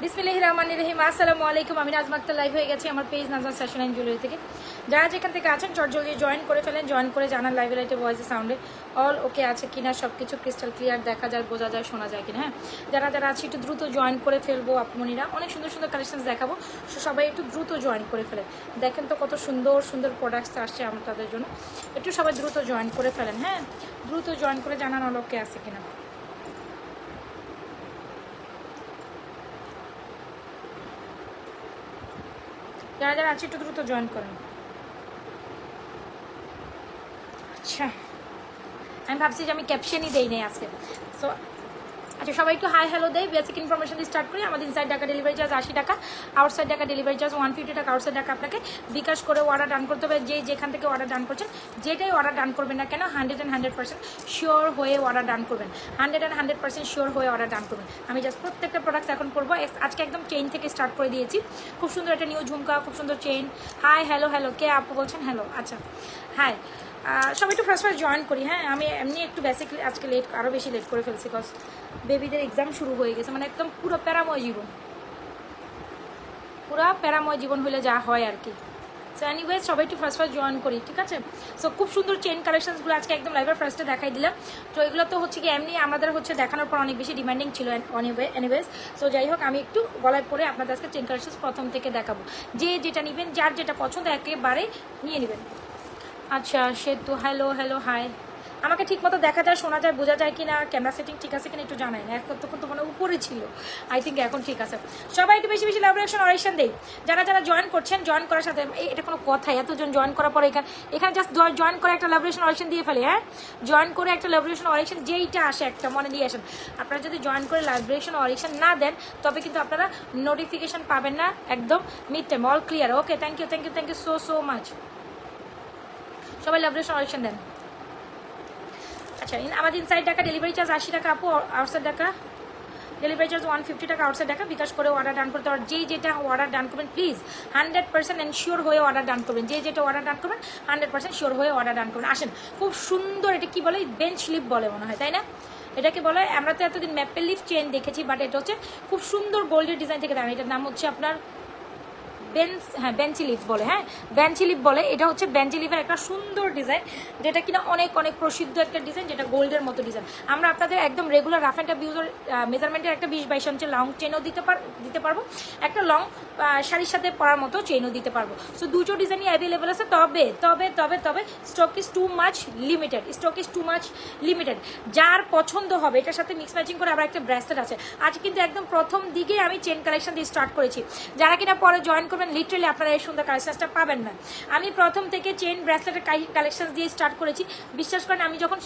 বিসমিল্লাহির রহমানির রহিম। আসসালামু আলাইকুম। আমি নাজমা আক্তার লাইভ হয়ে গেছি আমার page Najma fashion and jewellery থেকে। যারা যেখান থেকে আছেন চটজলদি জয়েন করে ফেলেন, জয়েন করে জানান লাইভে লাইটে ভয়েসে সাউন্ডে অল ওকে আছে কিনা, সব কিছু ক্রিস্টাল ক্লিয়ার দেখা যায়, বোঝা যায়, শোনা যায় কিনা। হ্যাঁ, যারা যারা আছে একটু দ্রুত জয়েন করে ফেলবো। আপমনিরা অনেক সুন্দর সুন্দর কালেকশনস দেখাবো, সবাই একটু দ্রুত জয়েন করে ফেলেন। দেখেন তো কত সুন্দর সুন্দর প্রোডাক্টস আসছে আপনাদের জন্য, একটু সবাই দ্রুত জয়েন করে ফেলেন। হ্যাঁ, দ্রুত জয়েন করে জানান অল ওকে আছে কিনা। যারা যারা আছে একটু দ্রুত জয়েন করেন। আচ্ছা, আমি ভাবছি যে আমি ক্যাপশনই দেই নাই আজকে। সো আচ্ছা, সবাই একটু হাই হ্যালো দেয়। বেসিক ইনফরমেশন দিয়ে স্টার্ট করি। আমাদের ইনসাইড টাকা ডেলিভারি চার্জ 80 টাকা, আউটসাইড টাকা ডেলিভারি চার্জ 150 টাকা। আউটসাইড টাকা আপনাকে বিকাশ করে অর্ডার ডান করতে হবে। যেখান থেকে অর্ডার ডান করছেন, যেটাই অর্ডার ডান করবেন না কেন 100% শিওর হয়ে অর্ডার ডান করবেন। 100% শিওর হয়ে অর্ডার ডান করবেন। আমি জাস্ট প্রত্যেকটা প্রোডাক্টস এখন করবো। আজকে একদম চেইন থেকে স্টার্ট করে দিয়েছি। খুব সুন্দর একটা নিউ ঝুমকা, খুব সুন্দর চেইন। হাই হ্যালো হ্যালো, কে আপু বলছেন? হ্যালো। আচ্ছা, হাই সবাই একটু ফার্স্ট জয়েন করি। হ্যাঁ, আমি এমনি একটু বেসিকলি আজকে লেট, আরও বেশি লেট করে ফেলছি, বিকজ বেবিদের এক্সাম শুরু হয়ে গেছে। মানে একদম পুরো প্যারাময় জীবন, পুরো প্যারাময় জীবন হলে যা হয় আর কি। সো এনিওয়েজ সবাই একটু ফার্স্ট জয়েন করি, ঠিক আছে? সো খুব সুন্দর চেইন কালেকশনসগুলো আজকে একদম লাইভের ফার্স্টে দেখাই দিলাম। তো এগুলো তো হচ্ছে কি এমনি আমাদের হচ্ছে দেখানোর পর অনেক বেশি ডিমান্ডিং ছিল এনিওয়েজ। সো যাই হোক, আমি একটু গলায় পরে আপনাদের আজকে চেইন কালেকশন প্রথম থেকে দেখাবো। যে যেটা নেবেন, যার যেটা পছন্দ একেবারে নিয়ে নেবেন। আচ্ছা, সে তো হ্যালো হ্যালো হাই। আমাকে ঠিক মতো দেখা যায়, শোনা যায়, বোঝা যায় কিনা, ক্যামেরা সেটিং ঠিক আছে কিনা একটু জানাই না। এখন তখন তো মানে উপরে ছিল, আই থিঙ্ক এখন ঠিক আছে। সবাই একটু বেশি বেশি লাভ রিঅ্যাকশন অরেকশন দেই। যারা যারা জয়েন করছেন, জয়েন করার সাথে এটা কোনো কথা, এতজন জয়েন করার পরে এখানে জাস্ট জয়েন করে একটা লাভ রিঅ্যাকশন অরেকশন দিয়ে ফেলে। হ্যাঁ, জয়েন করে একটা লাভ রিঅ্যাকশন অরেকশন যেইটা আসে একটা মনে দিয়ে আসেন। আপনারা যদি জয়েন করে লাভ রিঅ্যাকশন অরেকশন না দেন, তবে কিন্তু আপনারা নোটিফিকেশন পাবেন না একদম mid time. All clear? Okay, thank you thank you thank you so much. সবাই লাভ রিঅ্যাকশন অরেকশন দেন। আচ্ছা, আমাদের ইনসাইড টাকা ডেলিভারি চার্জ 80 টাকা আপু, আউটসাইড টাকা ডেলিভারি চার্জ 150 টাকা। আউটসাইড টাকা বিকাশ করে অর্ডার ডান করতে হবে। যেটা অর্ডার ডান করবেন প্লিজ 100% এনশিওর হয়ে অর্ডার ডান করবেন। যেটা অর্ডার ডান করবেন 100% শিওর হয়ে অর্ডার ডান করবেন। আসেন, খুব সুন্দর, এটা কি বলে, বেঞ্চ লিপ বলে মনে হয়, তাই না? এটাকে বলে, আমরা তো এতদিন ম্যাপেল লিফ চেন দেখেছি, বাট এটা হচ্ছে খুব সুন্দর গোল্ডের ডিজাইন থেকে দাঁড়ানো। এটার নাম হচ্ছে আপনার বেঞ্চি লিফ বলে। হ্যাঁ, বেঞ্চি লিফ বলে। এটা হচ্ছে বেঞ্চি লিফের একটা সুন্দর ডিজাইন, যেটা কিনা অনেক অনেক প্রসিদ্ধ একটা ডিজাইন, যেটা গোল্ডের মতো ডিজাইন। আমরা আপনাদের একদম রেগুলার রাফ অ্যান্ড টাফ ইউজের মেজারমেন্টের একটা 20-22 ইঞ্চের লং চেনও দিতে পারবো, একটা লং শাড়ির সাথে পরার মতো চেনও দিতে পারবো। সো দুটো ডিজাইনই অ্যাভেলেবেল আছে। তবে তবে তবে তবে stock is too much limited, stock is too much limited. যার পছন্দ হবে, এটার সাথে মিক্স ম্যাচিং করে আবার একটা ব্রেসলেট আছে। আজ কিন্তু একদম প্রথম দিকে আমি চেন কালেকশন দিয়ে স্টার্ট করেছি। যারা কিনা পরে জয়েন করবেন, লিটারালি আপনারা এই সুন্দর কালেকশনটা পাবেন না। আমি প্রথম থেকে চেন ব্রেসলেটের কালেকশন দিয়ে স্টার্ট করেছি। বিশ্বাস করেন, আমি যখন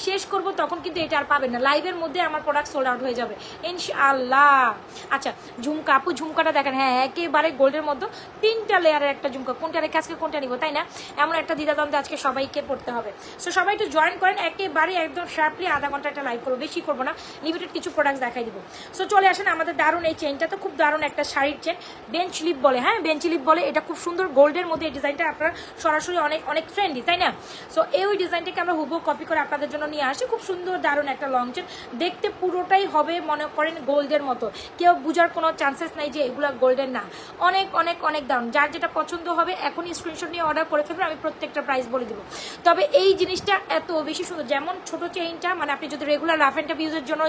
শেষ করব তখন কিন্তু এটা আর পাবেন না। লাইভের মধ্যে আমার প্রোডাক্ট সোল্ড আউট হয়ে যাবে ইনশাআল্লাহ। আচ্ছা, ঝুমকা আপু, ঝুমকাটা দেখেন। হ্যাঁ, একেবারে গোল্ডের মধ্যে 3টা লেয়ারের একটা ঝুমকা। কোনটা রেখে আজকে কোনটা নিব, তাই না? এমন একটা দ্বিধাদ্বন্দ্বে আজকে সবাইকে পড়তে হবে। সো সবাই একটু জয়েন করেন। একেবারে একদম শার্পলি আধা ঘন্টা একটা লাইভ করবো, বেশি করবো না। লিমিটেড কিছু প্রোডাক্টস দেখাই দিব। সো চলে আসেন, আমাদের দারুণ এই চেনটা তো খুব দারুণ একটা শাড়ির চেন, বেঞ্চ লিপ বলে। হ্যাঁ, বেঞ্চ লিপ বলে। এটা খুব সুন্দর গোল্ডের মধ্যে এই ডিজাইনটা আপনার সরাসরি অনেক অনেক ফ্রেন্ডলি, তাই না? সো এই ডিজাইনটাকে আমরা হুবহু কপি করে আপনাদের জন্য নিয়ে আসি। খুব সুন্দর দারুণ একটা লং চেন, দেখতে পুরোটাই হবে মনে করেন গোল্ডের মতো। কেউ বুঝার কোনো চান্সেস নাই যে এগুলো গোল্ডের না। অনেক অনেক অনেক দারুণ। যার যেটা পছন্দ হবে এখনই স্ক্রিনশট নিয়ে অর্ডার করে ফেলবেন, আমি প্রত্যেকটা প্রাইস বলে দেবো। তবে এই জিনিসটা এত বেশি সুন্দর, যেমন ছোট চেইনটা, মানে আপনি যদি রেগুলার রাফ অ্যান্ড টাফ ইউজের জন্য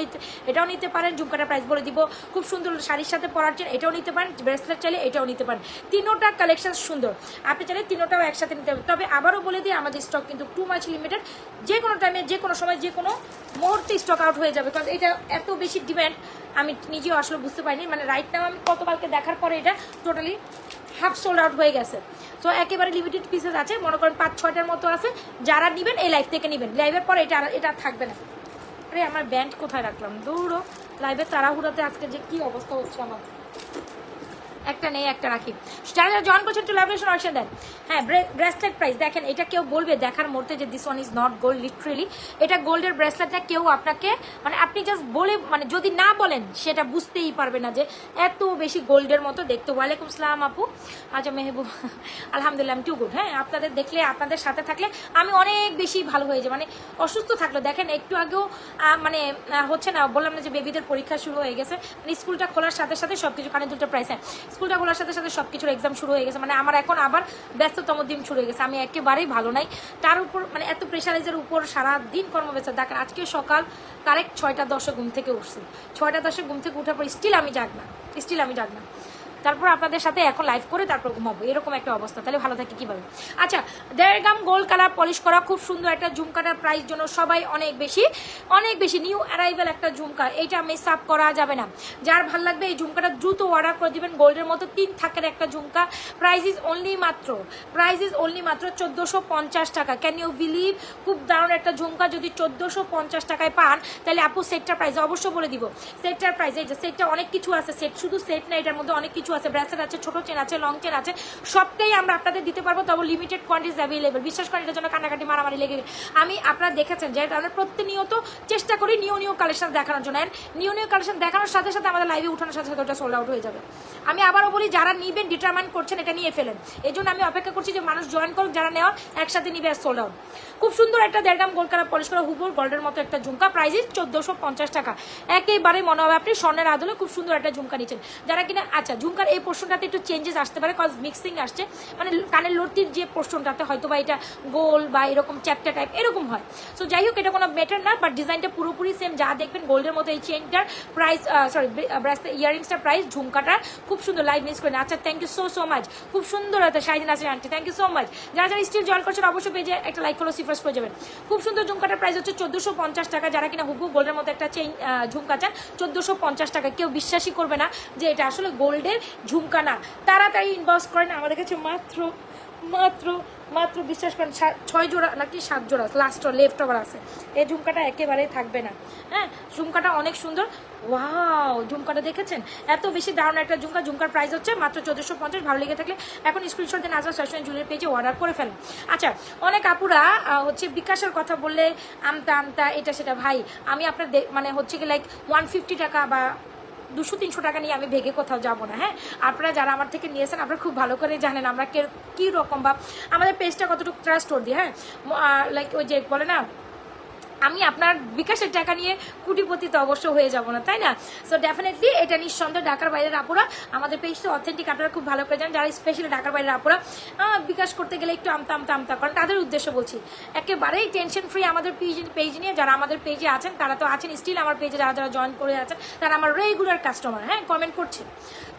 এটাও নিতে পারেন। ঝুমকাটা প্রাইস বলে দিব। খুব সুন্দর শাড়ির সাথে পরার চেন, এটাও নিতে পারেন। ব্রেসলেট চাইলে এটাও নিতে পারেন। তিনোটা কালেকশন সুন্দর, আপনি চাইলে তিনোটাও একসাথে নিতে হবে। তবে আবারও বলে দিই, আমাদের স্টক কিন্তু টু মাচ লিমিটেড। যে কোনো টাইমে, যে কোনো সময়, যে কোনো মুহূর্তে স্টক আউট হয়ে যাবে। কারণ এটা এত বেশি ডিমান্ড, আমি নিজেও আসলে বুঝতে পারিনি। মানে রাইট নাও আমি গতকালকে দেখার পরে এটা টোটালি হাফ সোল্ড আউট হয়ে গেছে। তো একেবারে লিমিটেড পিসেস আছে, মনে করেন 5-6টার মতো আছে। যারা নেবেন এই লাইভ থেকে নেবেন, লাইভের পরে এটা থাকবে না। আরে আমার ব্যান্ড কোথায় রাখলাম, দৌড়ো লাইভের তাড়াহুড়াতে আজকে যে কি অবস্থা হচ্ছে আমার। একটা নেই একটা রাখি। যারা যারা জয়েন করছেন একটু লাইভেশন অপশন দেন। হ্যাঁ, ব্রেসলেট প্রাইস দেখেন, এটা কেউ বলবে দেখার মধ্যে যে this one is not gold, literally এটা গোল্ডের ব্রেসলেট না। কেউ আপনাকে মানে আপনি জাস্ট বলে মানে যদি না বলেন সেটা বুঝতেই পারবে না যে এত বেশি গোল্ডের মতো দেখতে। ওয়ালাইকুম সালাম আপু। আচ্ছা মেহবুব, আলহামদুলিল্লাহ টু গুড। হ্যাঁ, আপনাদের দেখলে আপনাদের সাথে থাকলে আমি অনেক বেশি ভালো হয়ে যাই। মানে অসুস্থ থাকলো দেখেন একটু আগেও মানে হচ্ছে না, বললাম না যে বেবিদের পরীক্ষা শুরু হয়ে গেছে, মানে স্কুলটা খোলার সাথে সাথে সবকিছু কানে দুটো প্রাইস। হ্যাঁ, স্কুলটা খোলার সাথে সাথে সবকিছুর এক্সাম শুরু হয়ে গেছে, মানে আমার এখন আবার ব্যস্ততম দিন শুরু হয়ে গেছে। আমি একেবারেই ভালো নাই, তার উপর মানে এত প্রেশারাইজের উপর সারাদিন কর্মব্যস্ত। দেখেন আজকে সকাল কারেক্ট 6টা 10 ঘুম থেকে উঠছি, 6টা 10 ঘুম থেকে উঠার পর স্টিল আমি জাগ না। তারপর আপনাদের সাথে এখন লাইভ করে তারপর ঘুমাবো, এরকম একটা অবস্থা। তাহলে ভালো থাকে কিভাবে? আচ্ছা, 1.5 গ্রাম গোল্ড কালার পলিশ করা খুব সুন্দর একটা ঝুমকাটার প্রাইস জন্য সবাই অনেক বেশি নিউ অ্যারাইভেল একটা ঝুমকা, এইটা মিস আপ করা যাবে না। যার ভালো লাগবে এই ঝুমকাটা দ্রুত অর্ডার করে দিবেন। গোল্ডের মতো 3 থাকের একটা ঝুমকা, প্রাইস ইজ অনলি মাত্র 1450 টাকা। Can you believe? খুব দারুণ একটা ঝুমকা যদি 1450 টাকায় পান তাহলে আপু সেটটার প্রাইস অবশ্য বলে দিব। সেটটার প্রাইস এই যে সেটটা অনেক কিছু আছে, সেট শুধু সেট না, এটার মধ্যে অনেক কিছু আছে, ব্রেসলেট আছে, ছোট চেন আছে, লং চেন আছে, সবটাই আমরা আপনাদের দিতে পারবো, তবে লিমিটেড কোয়ান্টিটিজ অ্যাভেলেবল। বিশ্বাস করেন এটার জন্য কান্নাকাটি মারামারি লেগে আমি আপনারা দেখেছেন যে আমরা প্রতিনিয়ত চেষ্টা করি নিউ কালেকশন দেখানোর জন্য। নিউ কালেকশন দেখানোর সাথে সাথে আমাদের লাইভে উঠানোর সাথে সাথে ওটা সোল্ড আউট হয়ে যাবে। আমি আবারও বলি যারা নিবেন ডিটারমাইন করছেন এটা নিয়ে ফেলেন, এই জন্য আমি অপেক্ষা করছি যে মানুষ জয়েন করুক, যারা নেওয়ার একসাথে নিবে আর সোল্ড আউট। খুব সুন্দর একটা 1.5 গ্রাম গোল্ড কালার পলিশ করা হুবহু গোল্ডের মতো একটা ঝুমকা, প্রাইস 1450 টাকা। একেবারে মনে হবে আপনি স্বর্ণের আদলে খুব সুন্দর একটা ঝুমকা নিচ্ছেন। যারা কিনা আচ্ছা ঝুমকার এই পোর্শনটাতে একটু চেঞ্জেস আসতে পারে, কজ মিক্সিং আসছে, মানে কানের লতির যে পোর্শনটাতে হয়তো বা এটা গোল বা এরকম চ্যাপ্টা টাইপ এরকম হয়। সো যাই হোক এটা কোনো বেটার না, বাট ডিজাইনটা পুরোপুরি সেম। যা দেখবেন গোল্ডের মতো এই চেনটার প্রাইস ইয়ারিংসটার প্রাইস, ঝুমকাটা খুব সুন্দর। লাইভ মিস করেন। আচ্ছা থ্যাংক ইউ সো মাচ, খুব সুন্দর হতো শাহিদিন আছে aunty, thank you so much. যারা যারা স্টিল জয়েন করছেন অবশ্যই পেজে একটা লাইক ফলো সিফার্স করে যাবেন। খুব সুন্দর ঝুমকাটার প্রাইস হচ্ছে 1450 টাকা। যারা কিনা হুবহু গোল্ডের মতো একটা চেইন ঝুমকা চান 1450 টাকা। কেউ বিশ্বাসই করবে না যে এটা আসলে গোল্ডের ঝুমকা না। তাড়াতাড়ি ইনবক্স করেন, আমাদের কাছে মাত্র বিশ্বাস করেন 6 জোড়া নাকি 7 জোড়া লাস্ট লেফট ওভার আছে। এই ঝুমকাটা একেবারেই থাকবে না। হ্যাঁ, ঝুমকাটা অনেক সুন্দর। ওয়াও, ঝুমকাটা দেখেছেন? এত বেশি দারুণ একটা ঝুমকার প্রাইস হচ্ছে মাত্র 1450। ভালো লেগে থাকলে এখন স্ক্রিনশট দিয়ে নাজমা ফ্যাশন জুয়েলারি পেজে অর্ডার করে ফেলেন। আচ্ছা, অনেক আপুরা হচ্ছে বিকাশের কথা বললে আমতা এটা সেটা। ভাই আমি আপনার মানে হচ্ছে কি লাইক 150 টাকা বা 200-300 টাকা নিয়ে আমি ভেগে কোথাও যাবো না। হ্যাঁ, আপনারা যারা আমার থেকে নিয়েছেন আপনারা খুব ভালো করে জানেন আমরা কী রকম বা আমাদের পেজটা কতটুকু ট্রাস্ট দিয়ে। হ্যাঁ, লাইক ওই যে বলে না, আমি আপনার বিকাশের টাকা নিয়ে কুটিপতি তো অবশ্য হয়ে যাব না, তাই না? সো ডেফিনেটলি এটা নিঃসন্দেহ ঢাকার বাইরের আপুরা আমাদের পেজ তো অথেন্টিক, আপনারা খুব ভালো করে জানেন। যারা স্পেশালি ঢাকার বাইরের আপুরা বিকাশ করতে গেলে একটু আমতা করেন, তাদের উদ্দেশ্য বলছি। একেবারেই টেনশন ফ্রি আমাদের পেজ নিয়ে। যারা আমাদের পেজে আছেন তারা তো আছেন, স্টিল আমার পেজে যারা যারা জয়েন করে আছেন তারা আমার রেগুলার কাস্টমার। হ্যাঁ, কমেন্ট করছে,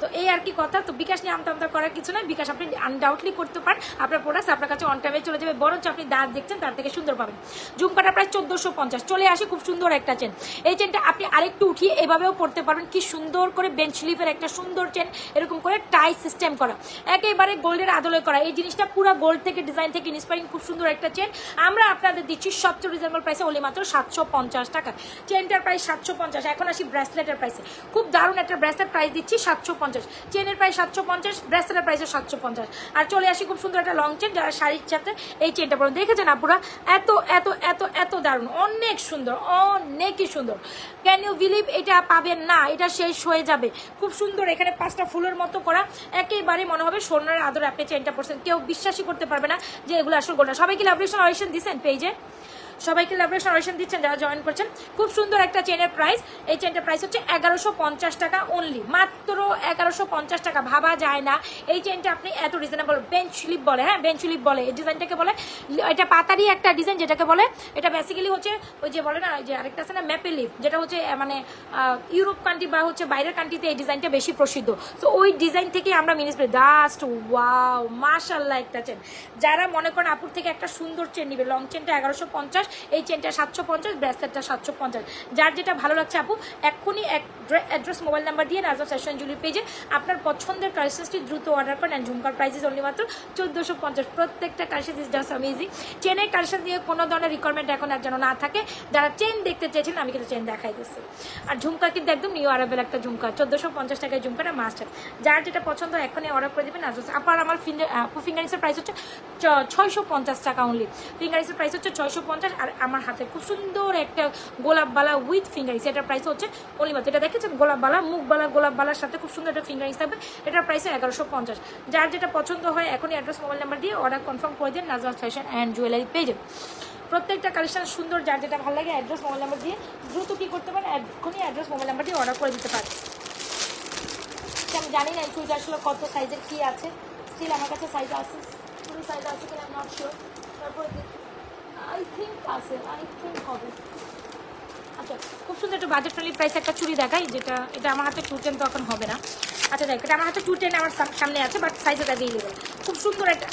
তো এই আর কি কথা। তো বিকাশ নিয়ে আমতা করার কিছু নয়। বিকাশ আপনি আনডাউটলি করতে পারেন, আপনার প্রোডাক্ট আপনার কাছে অন টাইমে চলে যাবে, বরঞ্চ আপনি দাঁত দেখছেন তার থেকে সুন্দর পাবেন। ঝুমকাটা প্রায় 1450। চলে আসে খুব সুন্দর একটা চেন। এই চেনটা আপনি আরেকটু উঠিয়ে এভাবেও পড়তে পারবেন, কি সুন্দর করে বেঞ্চ লিফের একটা সুন্দর চেন, এরকম করে টাই সিস্টেম করা, একেবারে গোল্ডের আদলে করা। এই জিনিসটা পুরো গোল্ড থেকে ডিজাইন থেকে ইন্সপায়ারিং, খুব সুন্দর একটা চেন। আমরা আপনাদের দিচ্ছি সবচেয়ে রিজনেবল প্রাইসে, ওলি মাত্র 750 টাকা। চেনটার প্রাইস 750। এখন আসি ব্রেসলেটের প্রাইসে। খুব দারুণ একটা ব্রেসলেট প্রাইস দিচ্ছি 750। চেনের প্রাইস 750, ব্রেসলেটের প্রাইসও 750। আর চলে আসি খুব সুন্দর একটা লং চেন, যারা শাড়ির সাথে এই চেনটা পড়েন। দেখেছেন আপুরা? এত এত এত এত দারুণ, অনেক সুন্দর, অনেকই সুন্দর। Can you believe? এটা পাবেন না, এটা শেষ হয়ে যাবে। খুব সুন্দর, এখানে 5টা ফুলের মতো করা, একেবারে মনে হবে সোনার আদরে আপনি চেনটা পড়ছেন। কেউ বিশ্বাসই করতে পারবে না যে এগুলো আসলে গোল্ড। সবাইকে লাভরেশন অরিশন দিচ্ছেন পেজে, সবাইকে লাভরেশন অরিশন দিচ্ছেন যারা জয়েন করছেন। খুব সুন্দর একটা চেনের প্রাইস। এই চেনটার প্রাইস হচ্ছে 1150 টাকা অনলি, মাত্র 1150 টাকা। ভাবা যায় না এই চেনটা আপনি এত রিজনেবল। বেঞ্চ স্লিপ বলে, হ্যাঁ বেঞ্চ স্লিপ বলে এই ডিজাইনটাকে বলে। এটা পাতারি একটা ডিজাইন যেটাকে বলে। এটা বেসিক্যালি হচ্ছে ওই যে বলে না, যে আরেকটা আছে না ম্যাপে লিপ, যেটা হচ্ছে মানে ইউরোপ কান্ট্রি বা হচ্ছে বাইরের কান্ট্রিতে এই ডিজাইনটা বেশি প্রসিদ্ধ। তো ওই ডিজাইন থেকে আমরা মিনিস জাস্ট ওয়াও, মাশাআল্লাহ একটা চেন। যারা মনে করেন আপুর থেকে একটা সুন্দর চেন নিবে, লং চেনটা 1150, এই চেনটা 750, ব্রেসলেটটা 750। যার যেটা ভালো লাগছে আপু এক্ষুনি অ্যাড্রেস মোবাইল নাম্বার দিয়ে নাজমা ফ্যাশন জুয়েলারি পেজে আপনার পছন্দের কালেকশনটি দ্রুত অর্ডার করেন। অ্যান্ড ঝুমকার প্রাইস অনলি মাত্র 1450। প্রত্যেকটা কালেকশন ইজ জাস্ট অ্যামেজিং। চেনের কালেকশন দিয়ে কোনো ধরনের রিকোয়ারমেন্ট এখন আর যেন না থাকে। যারা চেন দেখতে চেয়েছেন আমি কিন্তু চেন দেখাই দিচ্ছি। আর ঝুমকা কিন্তু একদম নিউ আরাবেল একটা ঝুমকা, 1450 টাকায় ঝুমকাটা মাস্ট। যার যেটা পছন্দ এখনই অর্ডার করে দেবেন। আপনার আমার ফিঙ্গারিংসের প্রাইস হচ্ছে 650 টাকা অনলি। ফিঙ্গারিংসের প্রাইস হচ্ছে 650। আর আমার হাতে খুব সুন্দর একটা গোলাপবালা উইথ ফিঙ্গারিংস, এটার প্রাইস হচ্ছে অনলি মাত্র, এটা দেখেছেন গোলাপবালা, মুখবালা গোলাপবালার সাথে খুব সুন্দর একটা ফিঙ্গারিংস থাকবে, এটার প্রাইস 1150। যার যেটা পছন্দ হয় এখনই অ্যাড্রেস মোবাইল নাম্বার দিয়ে অর্ডার কনফার্ম করে দিন নাজমা ফ্যাশন অ্যান্ড জুয়েলারি পেজে। প্রত্যেকটা কালেকশন সুন্দর, যার যেটা ভালো লাগে অ্যাড্রেস মোবাইল নাম্বার দিয়ে দ্রুত কী করতে পারেন, এখনই অ্যাড্রেস মোবাইল নাম্বার দিয়ে অর্ডার করে দিতে পারেন। আমি জানি না এই চুড়িটা আসলে কত সাইজের কী আছে, স্টিল আমার কাছে সাইজ আছে, পুরো সাইজ আছে কিনা নট শিওর। তারপরে আই থিঙ্ক আছে, হবে। আচ্ছা খুব সুন্দর একটা বাজেট ফ্রেন্ডলি প্রাইস একটা চুড়ি দেখাই, যেটা এটা আমার হাতে 210 তখন হবে না। আচ্ছা দেখ, এটা আমার হাতে 210 আমার সামনে আছে, বাট সাইজটা অ্যাভেলেবল। খুব সুন্দর একটা,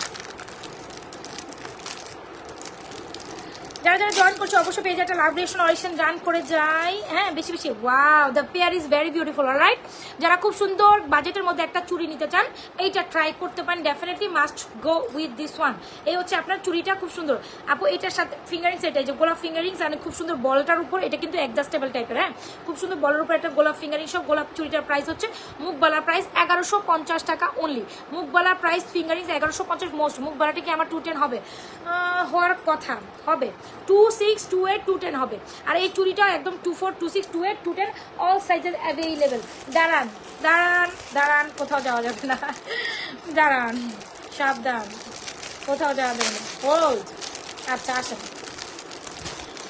যারা যারা জয়েন করছে অবশ্যই পেজে একটা লাভ রিয়েকশন অরিশন গান করে যায়, হ্যাঁ বেশি বেশি। Wow, the pair is very beautiful. Alright, যারা খুব সুন্দর বাজেটের মধ্যে একটা চুড়ি নিতে চান এইটা ট্রাই করতে পারেন, definitely must go with this one. এই হচ্ছে আপনার চুড়িটা, খুব সুন্দর আপু। এটার সাথে ফিঙ্গারিংস, এটা যে গোলাপ ফিঙ্গারিংস, মানে খুব সুন্দর বলটার উপর, এটা কিন্তু অ্যাডজাস্টেবল টাইপের, হ্যাঁ খুব সুন্দর বলের উপর একটা গোলাপ ফিঙ্গারিংস সব। গোলাপ চুড়িটার প্রাইস হচ্ছে মুখবালার প্রাইস 1150 টাকা অনলি। মুখবালার প্রাইস ফিঙ্গারিংস 1150 মোস্ট। মুখবালাটা কি আমার 210 হবে? হওয়ার কথা হবে, 26, 28, 210 হবে। আর এই চুড়িটা একদম 24, 26, 28, 210 অল সাইজেস অ্যাভেলেবেল। দাঁড়ান দাঁড়ান দাঁড়ান, কোথাও যাওয়া যাবে না, দাঁড়ান সাবধান, কোথাও যাওয়া যাবে না, হোল্ড। আচ্ছা আসেন,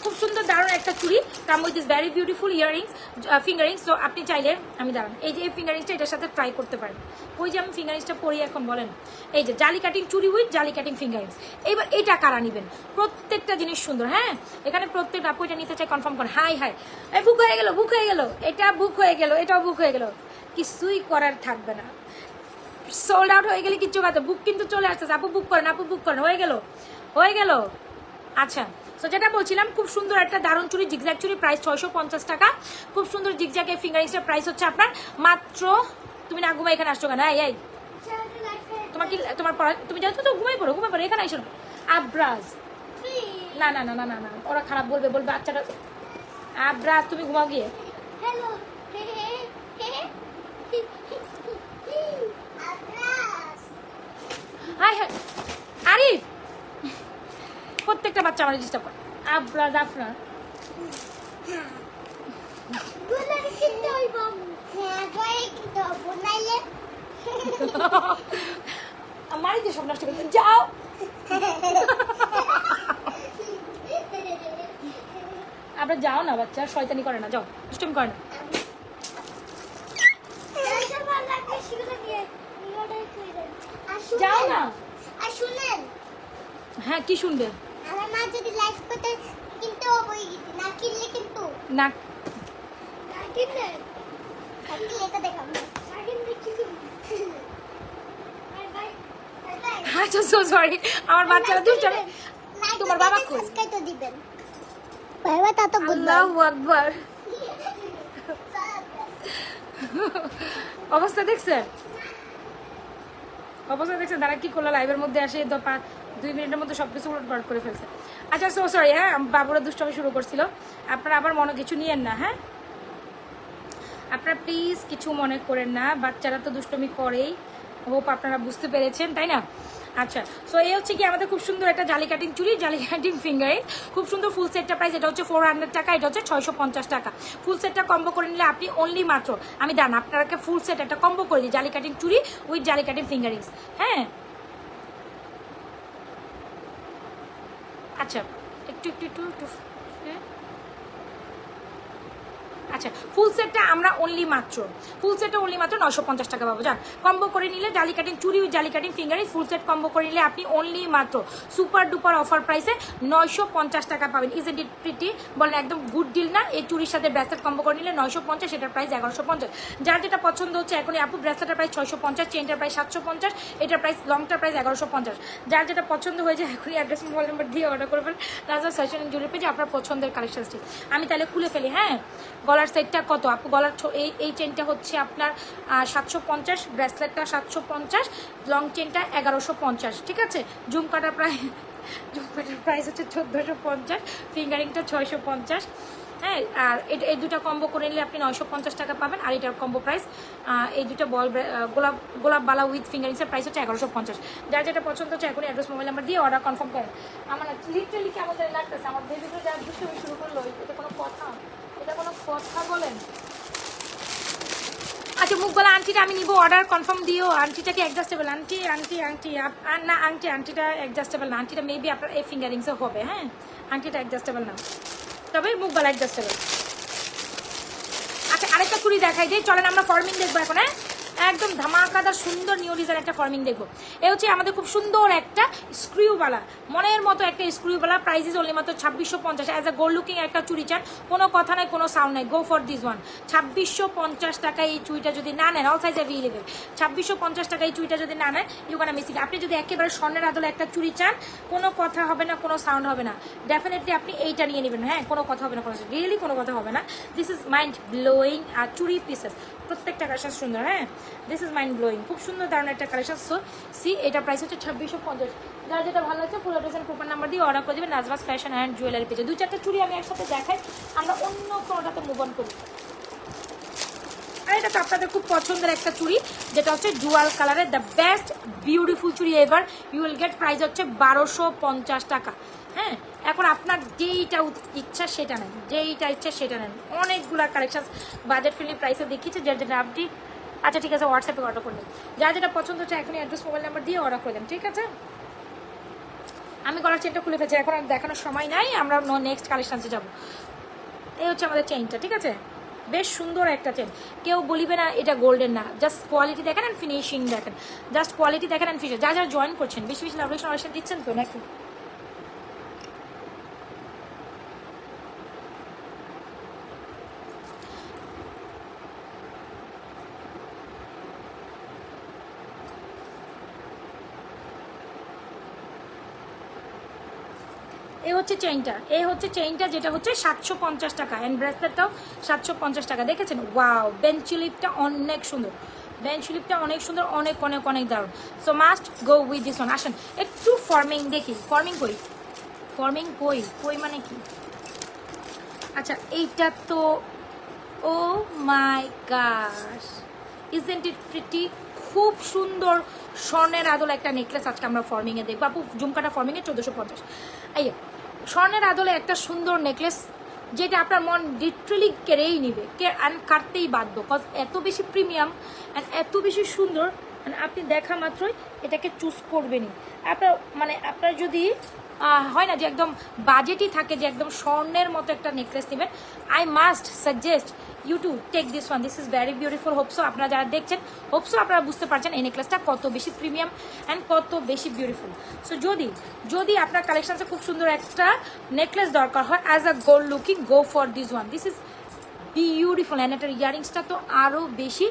খুব সুন্দর দারুণ একটা চুড়ি, come with this very beautiful earrings finger rings. তো আপনি চাইলে, আমি দাঁড়ান, এই যে এই ফিঙ্গারিংসটা এটার সাথে ট্রাই করতে পারেন। ওই যে আমি ফিঙ্গারিংসটা পরি এখন, বলেন এই যে জালি কাটিং চুড়ি উইথ জালি কাটিং ফিঙ্গারিংস। এইবার এইটা কারা নেবেন? প্রত্যেকটা জিনিস সুন্দর, হ্যাঁ এখানে প্রত্যেকটা আপু এটা নিতে চাই কনফার্ম করেন। হাই হাই, এই বুক হয়ে গেল, বুক হয়ে গেল, এটা বুক হয়ে গেল, এটাও বুক হয়ে গেল, কিছুই করার থাকবে না। সোল্ড আউট হয়ে গেলে কিচ্ছু কথা, বুক কিন্তু চলে আসতেছে। আপু বুক করেন, আপু বুক করেন, হয়ে গেল হয়ে গেল। আচ্ছা তো যেটা বলছিলাম, খুব সুন্দর একটা দারুণ চুড়ি, জিগজ্যাগ চুড়ি, প্রাইস 650 টাকা। খুব সুন্দর জিগজ্যাগ এই ফিঙ্গারিংসের প্রাইস হচ্ছে আপনার মাত্র, তুমি না ঘুমাই এখানে আসছো কেন? এই তোমার কি, তোমার পড়া, তুমি যাও তো ঘুমাই পড়ো, ঘুমাই পড়ো, এখানে আসো না। আব্রাজ, না না না না না না, ওরা খারাপ বলবে, বলবে বাচ্চাটা। আব্রাজ তুমি ঘুমাও গিয়ে। হাই হাই আরিফ, প্রত্যেকটা বাচ্চা আমার ডিস্টার্ব করে। আব্রাজ আফরান, আমারই যে সব নষ্ট করে যাও। আপনার যাও না, বাচ্চা শয়তানি করে না, যাও দুষ্টুমি করে না। যাও না। আর শুনেন, হ্যাঁ কি শুনবে? আমার মা যদি লাইভ করতে কিন্তু বই দিতে না কিনলে, কিন্তু না কিনলে আজকে এটা দেখাবো না কিনলে কিন্তু। আচ্ছা সো সরি, আমার বাচ্চারা দুষ্টুমি। তোমার বাবা কই? সাবস্ক্রাইব তো দিবেন বাবা, তা তো বললাম। আল্লাহু আকবার, অবস্থা দেখছেন, অবস্থা দেখছেন, তারা কি করলো লাইভের মধ্যে আসে 2 মিনিটের মধ্যে সবকিছু উলটপালট করে ফেলছে। আচ্ছা সো সরি, হ্যাঁ বাবুরা দুষ্টমি শুরু করছিল, আপনারা আবার মনে কিছু নিয়েন না, হ্যাঁ আপনারা প্লিজ কিছু মনে করেন না, বাচ্চারা তো দুষ্টমি করেই, হোপ আপনারা বুঝতে পেরেছেন, তাই না? আচ্ছা সো এই হচ্ছে কি আমাদের খুব সুন্দর একটা জালি কাটিং চুড়ি, জালি কাটিং ফিঙ্গারিং, খুব সুন্দর ফুল সেটটা প্রাইস, এটা হচ্ছে 400 টাকা, এটা হচ্ছে 650 টাকা। ফুল সেটটা কম্বো করে নিলে আপনি অনলি মাত্র, আমি দান আপনাকে ফুল সেট একটা কম্বো করে দিই, জালি কাটিং চুড়ি উইথ জালি কাটিং ফিঙ্গারিংস, হ্যাঁ। আচ্ছা একটু একটু একটু একটু, হ্যাঁ আচ্ছা ফুল সেটটা আমরা অনলি মাত্র 950 টাকা পাবো। জান কম্বো করে নিলে জালি কাটিং চুড়ি, জালি cutting fingering full set combo করে নিলে আপনি অনলি মাত্র সুপার ডুপার অফার প্রাইসে 950 টাকা পাবেন। Isn't it pretty? বলেন একদম গুড ডিল না? এই চুরির সাথে ব্রেসলেট কম্বো করে নিলে 950, এটার প্রাইস 1150। যার যেটা পছন্দ হচ্ছে এখনই আপু, ব্রেসলেটের প্রাইস 650, চেনটার প্রাইস 750, এটার প্রাইস লংটার প্রাইস 1150। যার যেটা পছন্দ হয়েছে এখনই অ্যাড্রেস মোবাইল নাম্বার দিয়ে অর্ডার করবেন রাজা ফ্যাশন এন্ড জুয়েলারি পেজে আপনার পছন্দের কালেকশনটি। আমি তাহলে খুলে ফেলি। হ্যাঁ গলার সেটটা কত আপু? গলার এই চেনটা হচ্ছে আপনার 750, ব্রেসলেটটা 750, লং চেনটা 1150, ঠিক আছে? ঝুমকাটার প্রাইস হচ্ছে 1450, ফিঙ্গারিংটা 650। হ্যাঁ আর এই দুটো কম্বো করে নিলে আপনি 950 টাকা পাবেন। আর এটার কম্বো প্রাইস এই দুটো গোলাপ বালা উইথ ফিঙ্গারিংসের প্রাইস হচ্ছে 1150। যার যেটা পছন্দ হচ্ছে এখন অ্যাড্রেস মোবাইল নাম্বার দিয়ে অর্ডার কনফার্ম করেন। আমার লিটারালি কেমন জানি লাগতেছে, আমার বেবিগুলো যারা দুষ্টুমি শুরু করলো, এটা কোনো কথা বলেন? আচ্ছা মুখবালা আংটিটা আমি নিব, অর্ডার কনফার্ম দিও। আংটিটা কি অ্যাডজাস্টেবল? আংটি না, আংটিটা অ্যাডজাস্টেবল না। আংটিটা মেবি আপনার এই ফিঙ্গারিংসে হবে। হ্যাঁ আংটিটা অ্যাডজাস্টেবল না, তবে মুখবালা অ্যাডজাস্টেবল। আচ্ছা আরেকটা চুড়ি দেখাই দিই, চলেন আমরা ফর্মিং দেখবো এখন। হ্যাঁ একদম ধামাকাদার সুন্দর নিউ ডিজাইন একটা ফর্মিং দেখবো। এ হচ্ছে আমাদের খুব সুন্দর একটা স্ক্রিউওয়ালা, মনের মতো একটা স্ক্রিউওয়ালা, প্রাইস ইজ অনলি মাত্র 2650। অ্যাজ এ গোল্ড লুকিং একটা চুড়ি চান, কোনো কথা নাই, কোনো সাউন্ড নাই, গো ফর দিস ওয়ান। 2650 টাকা এই চুড়িটা যদি না নেন, অল সাইজ অ্যাভেলেবেল, 2650 টাকা এই চুড়িটা যদি না নেন ইউ ক্যান মিস ইট। আপনি যদি একেবারে স্বর্ণের আদলে একটা চুড়ি চান, কোনো কথা হবে না, কোনো সাউন্ড হবে না, ডেফিনেটলি আপনি এইটা নিয়ে নেবেন। হ্যাঁ কোনো কথা হবে না, রিয়েলি কোনো কথা হবে না। This is mind blowing. আর চুড়ি পিসেস প্রত্যেকটা কালেকশন সুন্দর। হ্যাঁ দিস ইজ মাইন্ড ব্লোয়িং, খুব সুন্দর ধরনের একটা কালেকশন। সো সি এটা প্রাইস হচ্ছে 2650। যার যেটা ভালো লাগছে ফুল অ্যাড্রেস কুপন নাম্বার দিয়ে অর্ডার করে দেবেন নাজমাস ফ্যাশন অ্যান্ড জুয়েলারি পেজে। 2-4টা চুড়ি আমি একসাথে দেখাই, আমরা অন্য কোনোটাতে মুভ অন করি। আর এটা তো আপনাদের খুব পছন্দের একটা চুড়ি, যেটা হচ্ছে জুয়াল কালারের, দ্য বেস্ট বিউটিফুল চুড়ি ever. You will get price হচ্ছে 1250 টাকা। হ্যাঁ এখন আপনার যেইটা ইচ্ছা সেটা নেন, যেইটা ইচ্ছা সেটা নেন। অনেকগুলো কালেকশন বাজেট ফ্রেন্ডলি প্রাইসে দেখিয়েছে, যার যেটা আপনি আচ্ছা ঠিক আছে হোয়াটসঅ্যাপে অর্ডার করলেন। যার যেটা পছন্দ হচ্ছে এখনই অ্যাড্রেস মোবাইল নাম্বার দিয়ে অর্ডার করে দেন, ঠিক আছে? আমি গলার চেনটা খুলে ফেলছি, এখন আর দেখানোর সময় নাই, আমরা নেক্সট কালেকশানসে যাবো। এই হচ্ছে আমাদের চেনটা, ঠিক আছে? বেশ সুন্দর একটা চেন, কেউ বলিবে না এটা গোল্ডেন না। জাস্ট কোয়ালিটি দেখেন অ্যান্ড ফিনিশিং দেখেন, জাস্ট কোয়ালিটি দেখেন অ্যান্ড ফিনিশিং। যারা জয়েন করছেন বেশি বেশি লাভেশন দিচ্ছেন তো নাকি? এই হচ্ছে চেইনটা, যেটা হচ্ছে 750 টাকা, অ্যান্ড ব্রেসলেটটাও 750 টাকা। দেখেছেন? ওয়াও, বেঞ্চিলিপটা অনেক সুন্দর, অনেক অনেক অনেক দারুণ। So must go with this one. আসেন একটু ফর্মিং দেখি, ফর্মিং কই মানে কি? আচ্ছা এইটা তো, ও মাই গশ, ইজন্ট ইট প্রিটি? খুব সুন্দর স্বর্ণের আদল একটা নেকলেস আজকে আমরা ফর্মিংয়ে দেখবো। আপু ঝুমকাটা ফর্মিংয়ে 1450। এই স্বর্ণের আদলে একটা সুন্দর নেকলেস, যেটা আপনার মন লিটারালি কেড়েই নিবে, কাটতেই বাধ্য, কজ এত বেশি প্রিমিয়াম অ্যান্ড এত বেশি সুন্দর। আপনি দেখা মাত্রই এটাকে চুজ করবেনই। আপনার যদি হয় না যে একদম বাজেটই থাকে যে একদম স্বর্ণের মতো একটা নেকলেস নেবেন, I must suggest you to take this one. This is very beautiful. Hope so আপনারা যারা দেখছেন, হোপসো আপনারা বুঝতে পারছেন এই নেকলেসটা কত বেশি প্রিমিয়াম অ্যান্ড কত বেশি বিউটিফুল। সো যদি আপনার কালেকশনসে খুব সুন্দর একটা নেকলেস দরকার হয় as a gold looking, go for this one. This is beautiful. And এটার ইয়ারিংসটা তো আরও বেশি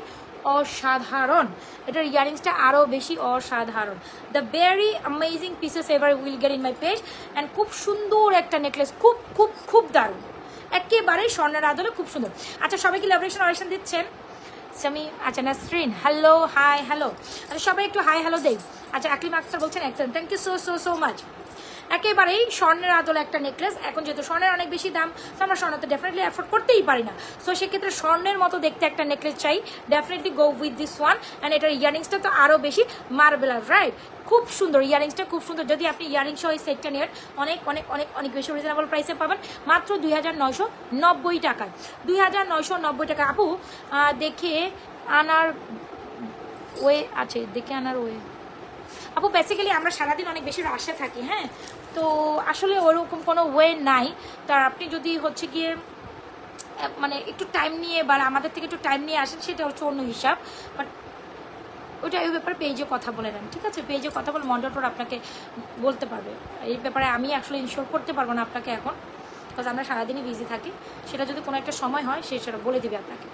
অসাধারণ, এটার ইয়ারিংসটা আরও বেশি অসাধারণ। The very amazing pieces ever will get in my page. And খুব সুন্দর একটা নেকলেস, খুব খুব খুব দারুণ, একেবারে স্বর্ণের আদলে খুব সুন্দর। আচ্ছা সবাই কি লাভরেশন দিচ্ছেন? সামি, আচ্ছা নাসরিন, হ্যালো, হাই, হ্যালো। আচ্ছা সবাই একটু হাই হ্যালো দেই। আচ্ছা আকলিম আক্তার বলছেন excellent, thank you so much. একেবারেই স্বর্ণের আদলে একটা নেকলেস। এখন যেহেতু স্বর্ণের অনেক বেশি দাম, তো আমরা স্বর্ণ তো ডেফিনেটলি অ্যাফোর্ড করতেই পারি না। সো সেক্ষেত্রে স্বর্ণের মতো দেখতে একটা নেকলেস চাই, definitely go with this one. And এটার ইয়ারিংসটা তো আরও বেশি মার্বেলার, রাইট? খুব সুন্দর ইয়ারিংসটা, খুব সুন্দর। যদি আপনি ইয়ারিংস ওই সেটটা নেন অনেক অনেক অনেক অনেক বেশি রিজনেবল প্রাইসে পাবেন, মাত্র 2990 টাকায়। 2990 টাকা। আপু দেখে আনার ওয়ে আপু বেসিক্যালি আমরা সারাদিন অনেক বেশি রাশে থাকি। হ্যাঁ তো আসলে ওরকম কোনো ওয়ে নাই। তার আপনি যদি হচ্ছে গিয়ে মানে একটু টাইম নিয়ে বা আমাদের থেকে একটু টাইম নিয়ে আসেন সেটা হচ্ছে অন্য হিসাব, বাট ওইটা এই ব্যাপারে পেজে কথা বলে নেন, ঠিক আছে? পেজে কথা বলে মডারেটর আপনাকে বলতে পারবে এই ব্যাপারে। আমি আসলে ইনশিওর করতে পারবো না আপনাকে এখন, বিকজ আমরা সারাদিনই বিজি থাকি। সেটা যদি কোনো একটা সময় হয় সেটা বলে দেবে আপনাকে।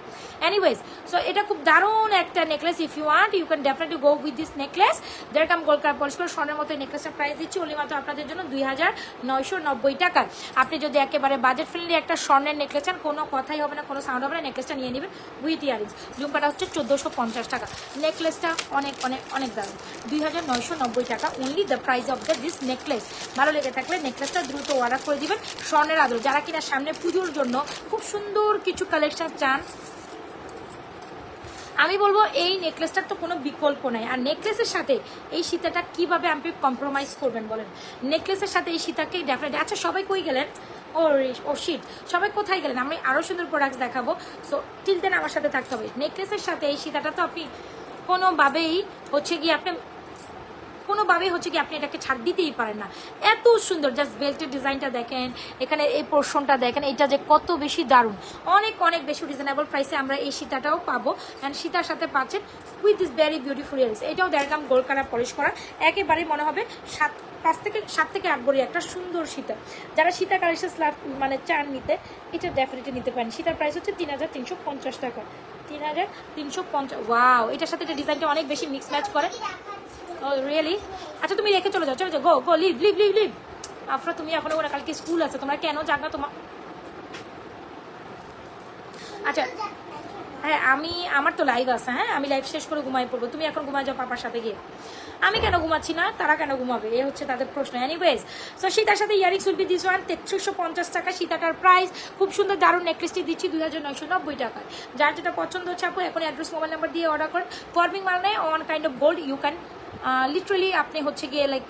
এনিওয়েজ, সো এটা খুব দারুণ একটা necklace. If you want you can definitely go with this necklace. যেরকম গোল্ড কালার পলিশ করে স্বর্ণের মতো নেকলেসের প্রাইস দিচ্ছি অনলি মাত্র আপনাদের জন্য 2990 টাকায়। আপনি যদি একেবারে বাজেট ফ্রেন্ডলি একটা স্বর্ণের নেকলেস চান, কোনো কথাই হবে না, কোনো সাউন্ড হবে না, নেকলেসটা নিয়ে নেবেন উইথ ইয়ারিংস। ঝুমকাটা হচ্ছে 1450 টাকা। নেকলেসটা অনেক অনেক অনেক দারুণ, 2990 টাকা only the price of this necklace. ভালো লেগে থাকলে নেকলেসটা দ্রুত অর্ডার করে দিবেন। স্বর্ণের আদর যারা কিনা সামনে পুজোর জন্য খুব সুন্দর কিছু কালেকশন চান, আমি বলবো এই নেকলেসটার তো কোনো বিকল্প নাই। আর নেকলেসের সাথে এই সীতাটা কিভাবে আপনি কম্প্রোমাইজ করবেন বলেন? নেকলেসের সাথে এই সীতাকেই ডেফিনেটলি। আচ্ছা, সবাই কই গেলেন? ও শিট, সবাই কোথায় গেলেন? আমি আরও সুন্দর প্রোডাক্টস দেখাবো, সো টিল দেন আমার সাথে থাকতে হবে। নেকলেসের সাথে এই সীতাটা তো আপনি কোনোভাবেই হচ্ছে কি আপনি এটাকে ছাড় দিতেই পারেন না। এত সুন্দর, জাস্ট বেল্টের ডিজাইনটা দেখেন, এখানে এই পোর্শনটা দেখেন, এটা যে কত বেশি দারুণ। অনেক অনেক বেশি রিজনেবল প্রাইসে আমরা এই সীতাটাও পাবো। অ্যান্ড সীতার সাথে পাচ্ছেন with this very beautiful earrings. এটাও দেড়গ্রাম গোল্ড কালার পলিশ করা, একেবারে মনে হবে 7 থেকে 8 ভরি একটা সুন্দর সীতা। যারা সীতা কালেকশন মানে চান নিতে, এটা ডেফিনেটলি নিতে পারেন। সীতার প্রাইস হচ্ছে 3350 টাকা। 3350। ওয়াও, এটার সাথে এটা ডিজাইনটা অনেক বেশি মিক্স ম্যাচ করে। Oh really? আচ্ছা, তুমি রেখে চলে যাও, go go, leave leave leave leave. Afra, তুমি এখন ওরা কালকে স্কুল আছে, তোমরা কেন জাগা তোমার? আচ্ছা হ্যাঁ, আমার তো লাইভ আছে, হ্যাঁ আমি লাইভ শেষ করে ঘুমাই পড়বো। তুমি এখন ঘুমাই যাও পাপার সাথে গিয়ে। আমি কেন ঘুমাচ্ছি না, তারা কেন ঘুমাবে, এ হচ্ছে তাদের প্রশ্ন। এনিওয়েজ, সো সীতার সাথে earrings will be this one 3350 টাকা। সীতাটার প্রাইস খুব সুন্দর দারুণ নেকলেসটি দিচ্ছি 2990 টাকায়। যার যেটা পছন্দ হচ্ছে আপু এখন অ্যাড্রেস মোবাইল নাম্বার দিয়ে অর্ডার করেন। ফর্মিং মানে one kind of gold, you can literally আপনি হচ্ছে গিয়ে লাইক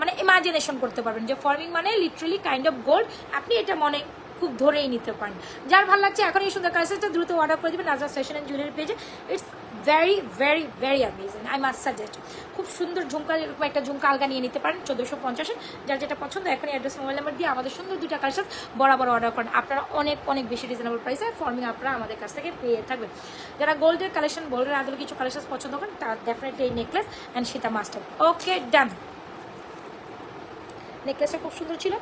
মানে ইমাজিনেশন করতে পারবেন যে ফর্মিং মানে লিটারালি কাইন্ড অফ গোল্ড। আপনি এটা মনে খুব ধরেই নিতে পারেন। যার ভালো লাগছে এখন এই সুন্দর কালেকশনটা দ্রুত অর্ডার করে দেবেন নাজরাত ফ্যাশন অ্যান্ড জুয়েলারি পেজে। It's very very very amazing, I must suggest. খুব সুন্দর ঝুমকা, এরকম একটা ঝুমকা আলগা নিয়ে নিতে পারেন 1450-এ। যার যেটা পছন্দ এখন অ্যাড্রেস মোবাইল নাম্বার দিয়ে আমাদের সুন্দর দুটা কালেকশন বরাবর অর্ডার করেন। আপনারা অনেক অনেক বেশি রিজনেবল প্রাইসে ফর্মিং আপনারা আমাদের কাছ থেকে পেয়ে থাকবেন। যারা গোল্ডের কালেকশন, গোল্ডের আদলে কিছু কালেকশন পছন্দ করেন, তার ডেফিনেটলি এই নেকলেস অ্যান্ড সীতা মাস্টার। ওকে, ডান। নেকলেসটা খুব সুন্দর ছিল,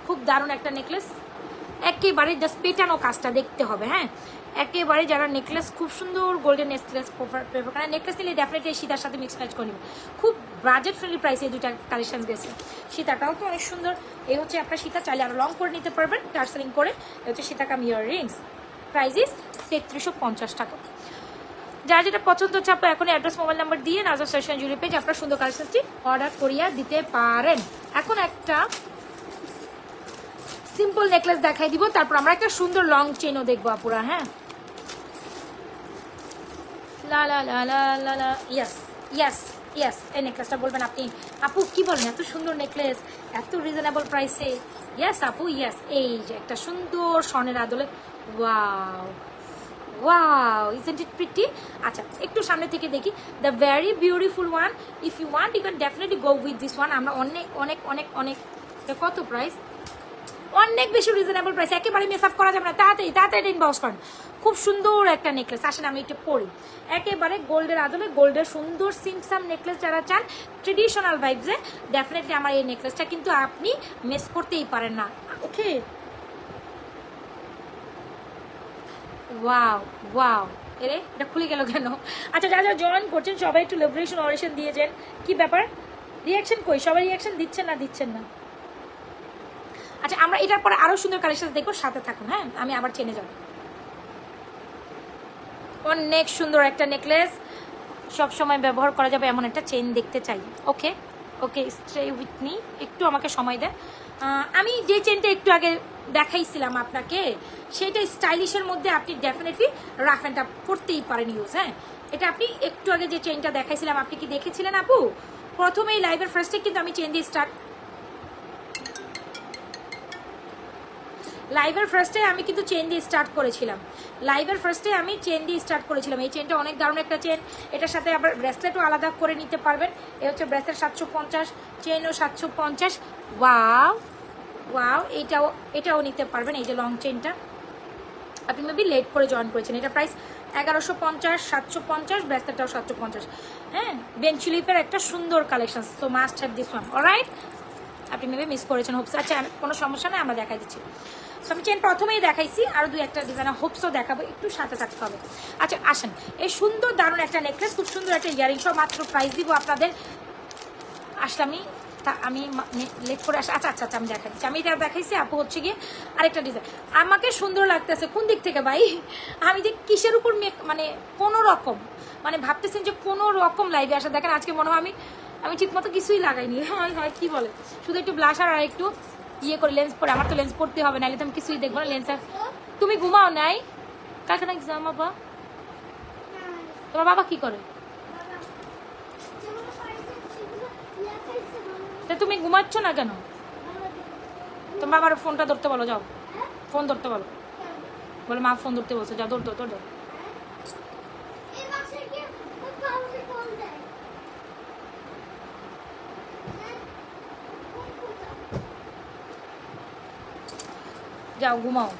খুব দারুণ একটা নেকলেস। একেবারে জাস্ট পেটানো কাজটা দেখতে হবে, হ্যাঁ একেবারে। যারা নেকলেস খুব সুন্দর গোল্ডেন নেকলেস প্রেফার করেন, নেকলেস নিলে ডেফিনেটলি সীতার সাথে মিক্স ম্যাচ করে নেবেন। খুব বাজেট ফ্রেন্ডলি প্রাইসে এই দুটা কালেকশন গেছে। সীতাটাও তো অনেক সুন্দর। এই হচ্ছে আপনার সীতা, চাইলে আরও লং করে নিতে পারবেন টার্সেলিং করে। এই হচ্ছে সীতাকাম ইয়ার রিংস, প্রাইস ইস 3350 টাকা। যার যেটা পছন্দ হচ্ছে আপনার এখন অ্যাড্রেস মোবাইল নাম্বার দিয়ে নাজরাত ফ্যাশন জুয়েলারি পেজ আপনার সুন্দর কালেকশনটি অর্ডার করিয়া দিতে পারেন। এখন একটা সিম্পল নেকলেস দেখাই দিব, তারপর আমরা একটা সুন্দর লং চেনও দেখবো আপুরা। হ্যাঁ, লা লা লা লা লা লা, ইয়েস ইয়েস ইয়েস। এই নেকলেসটা বলবেন আপনি, আপু কি বলেন এত সুন্দর নেকলেস এত রিজনেবল প্রাইসে? ইয়েস আপু ইয়েস। এই যে একটা সুন্দর স্বর্ণের আদলে, wow wow, isn't it pretty? আচ্ছা, একটু সামনে থেকে দেখি। The very beautiful one. If you want you can definitely go with this one. আমরা অনেক অনেক অনেক অনেক, কত প্রাইস? অনেক বেশি রিজনেবল প্রাইস, একেবারে মিস আপ করা যাবে না। তাড়াতাড়ি তাড়াতাড়ি ইনবক্স করেন। খুব সুন্দর একটা নেকলেস, আসেন আমি একটু পরি। একেবারে গোল্ডের আদলে গোল্ডের সুন্দর সিমসাম নেকলেস যারা চান ট্রেডিশনাল ভাইবসে, ডেফিনেটলি আমার এই নেকলেসটা কিন্তু আপনি মিস করতেই পারেন না। ওকে, ওয়াও ওয়াও, এরে এটা খুলে গেল কেন? আচ্ছা, যারা যারা জয়েন করছেন সবাই একটু লিবারেশন অরেশন দিয়েছেন। কি ব্যাপার, রিয়াকশন কই? সবাই রিয়াকশন দিচ্ছেন না? আচ্ছা, আমরা এটার পরে আরো সুন্দর কালেকশন দেখবো, সাথে থাকুন। হ্যাঁ, আমি আবার চেনে যাব। অনেক সুন্দর একটা নেকলেস, সব সময় ব্যবহার করা যাবে এমন একটা চেন দেখতে চাই। ওকে ওকে, স্টে উইথ মি, একটু আমাকে সময় দেন। আমি যে চেনটা একটু আগে দেখাইছিলাম আপনাকে, সেটা স্টাইলিশের মধ্যে আপনি ডেফিনেটলি রাফ অ্যান্ড টাফ করতেই পারেন ইউজ। হ্যাঁ, এটা আপনি একটু আগে যে চেনটা দেখাইছিলাম, আপনি কি দেখেছিলেন আপু? প্রথমে এই লাইভের ফার্স্টে কিন্তু আমি চেন দিয়ে লাইভের ফার্স্টে আমি কিন্তু চেন দিয়ে স্টার্ট করেছিলাম। এই চেনটা অনেক দারুণ একটা চেন। এটার সাথে আবার ব্রেসলেটও আলাদা করে নিতে পারবেন। এ হচ্ছে ব্রেসলেট 750, চেনও 750। ওয়াও ওয়াও, এটাও নিতে পারবেন। এই যে লং চেনটা, আপনি মেবি লেট করে জয়েন করেছেন। এটা প্রাইস 1150, 750, ব্রেসলেটটাও 750। হ্যাঁ, বেঞ্চি লিফের একটা সুন্দর collection, so must have this one. Alright, আপনি মেবি মিস করেছেন হোপস। আচ্ছা, কোনো সমস্যা নেই, আমরা দেখাই দিচ্ছি। সো আমি চেন প্রথমেই দেখাইছি, আরও দুই একটা ডিজাইনের হোপসও দেখাবো, একটু সাথে থাকতে হবে। আচ্ছা আসেন, এই সুন্দর দারুণ একটা নেকলেস, খুব সুন্দর একটা ইয়ারিংসও মাত্র প্রাইস দিব আপনাদের। আসলে আমি লেট করে আসি। আচ্ছা আচ্ছা আচ্ছা, আমি দেখাই দিচ্ছি। আমি এটা দেখাইছি, আপু হচ্ছে গিয়ে আরেকটা ডিজাইন আমাকে সুন্দর লাগতেছে। কোন দিক থেকে ভাই? আমি যে কিসের উপর মানে কোনো রকম মানে ভাবতেছেন যে কোনো রকম লাইভে আসা। দেখেন আজকে মনে হয় আমি ঠিক মতো কিছুই লাগাইনি। হয় হয় কি বলে, শুধু একটু ব্লাশার আর একটু ইয়ে করে লেন্স পরে। আমার তো লেন্স পড়তে হবে, নাহলে তো আমি কিছুই দেখবো না। লেন্স আর তুমি ঘুমাও নাই? কালকে না এক্সাম বাবা? তোমার বাবা কি করে? তুমি ঘুমাচ্ছ না কেন? তোমার বাবার ফোনটা ধরতে বলো, যাও ফোন ধরতে বলো। বলে মা ফোন ধরতে বলছো, যাও দৌড় দৌড় দৌড়। যাও ঘুমাও।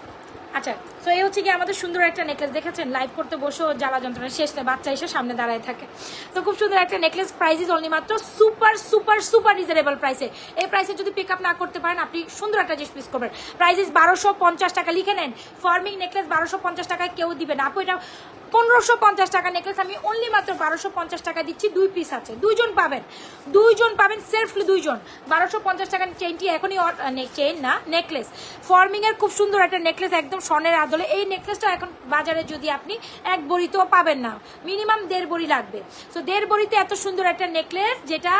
আচ্ছা, সো এই হচ্ছে কি আমাদের সুন্দর একটা নেকলেস। দেখেছেন লাইভ করতে বসেও জ্বালা যন্ত্রণা শেষ নেই, বাচ্চা এসে সামনে দাঁড়ায় থাকে। তো খুব সুন্দর একটা নেকলেস, প্রাইস ইজ অনলি মাত্র সুপার সুপার সুপার রিজনেবল প্রাইসে। এই প্রাইসে যদি পিক আপ না করতে পারেন, আপনি সুন্দর একটা জিনিস মিস করবেন। প্রাইস ইজ 1250 টাকা। লিখে নেন, ফর্মিং নেকলেস 1250 টাকায় কেউ দিবে না আপু। এটা 1550 টাকা নেকলেস, আমি অনলি মাত্র 1250 টাকা দিচ্ছি। 2 পিস আছে, দুইজন পাবেন সেলফলি দুইজন। 1250 টাকার চেইনটি এখনই, চেইন না নেকলেস, ফর্মিং এর খুব সুন্দর একটা নেকলেস, একদম স্বর্ণের আদলে। এই নেকলেসটা এখন বাজারে যদি আপনি এক বড়িতেও পাবেন না, মিনিমাম 1.5 বড়ি লাগবে। তো 1.5 বড়িতে এত সুন্দর একটা নেকলেস, যেটা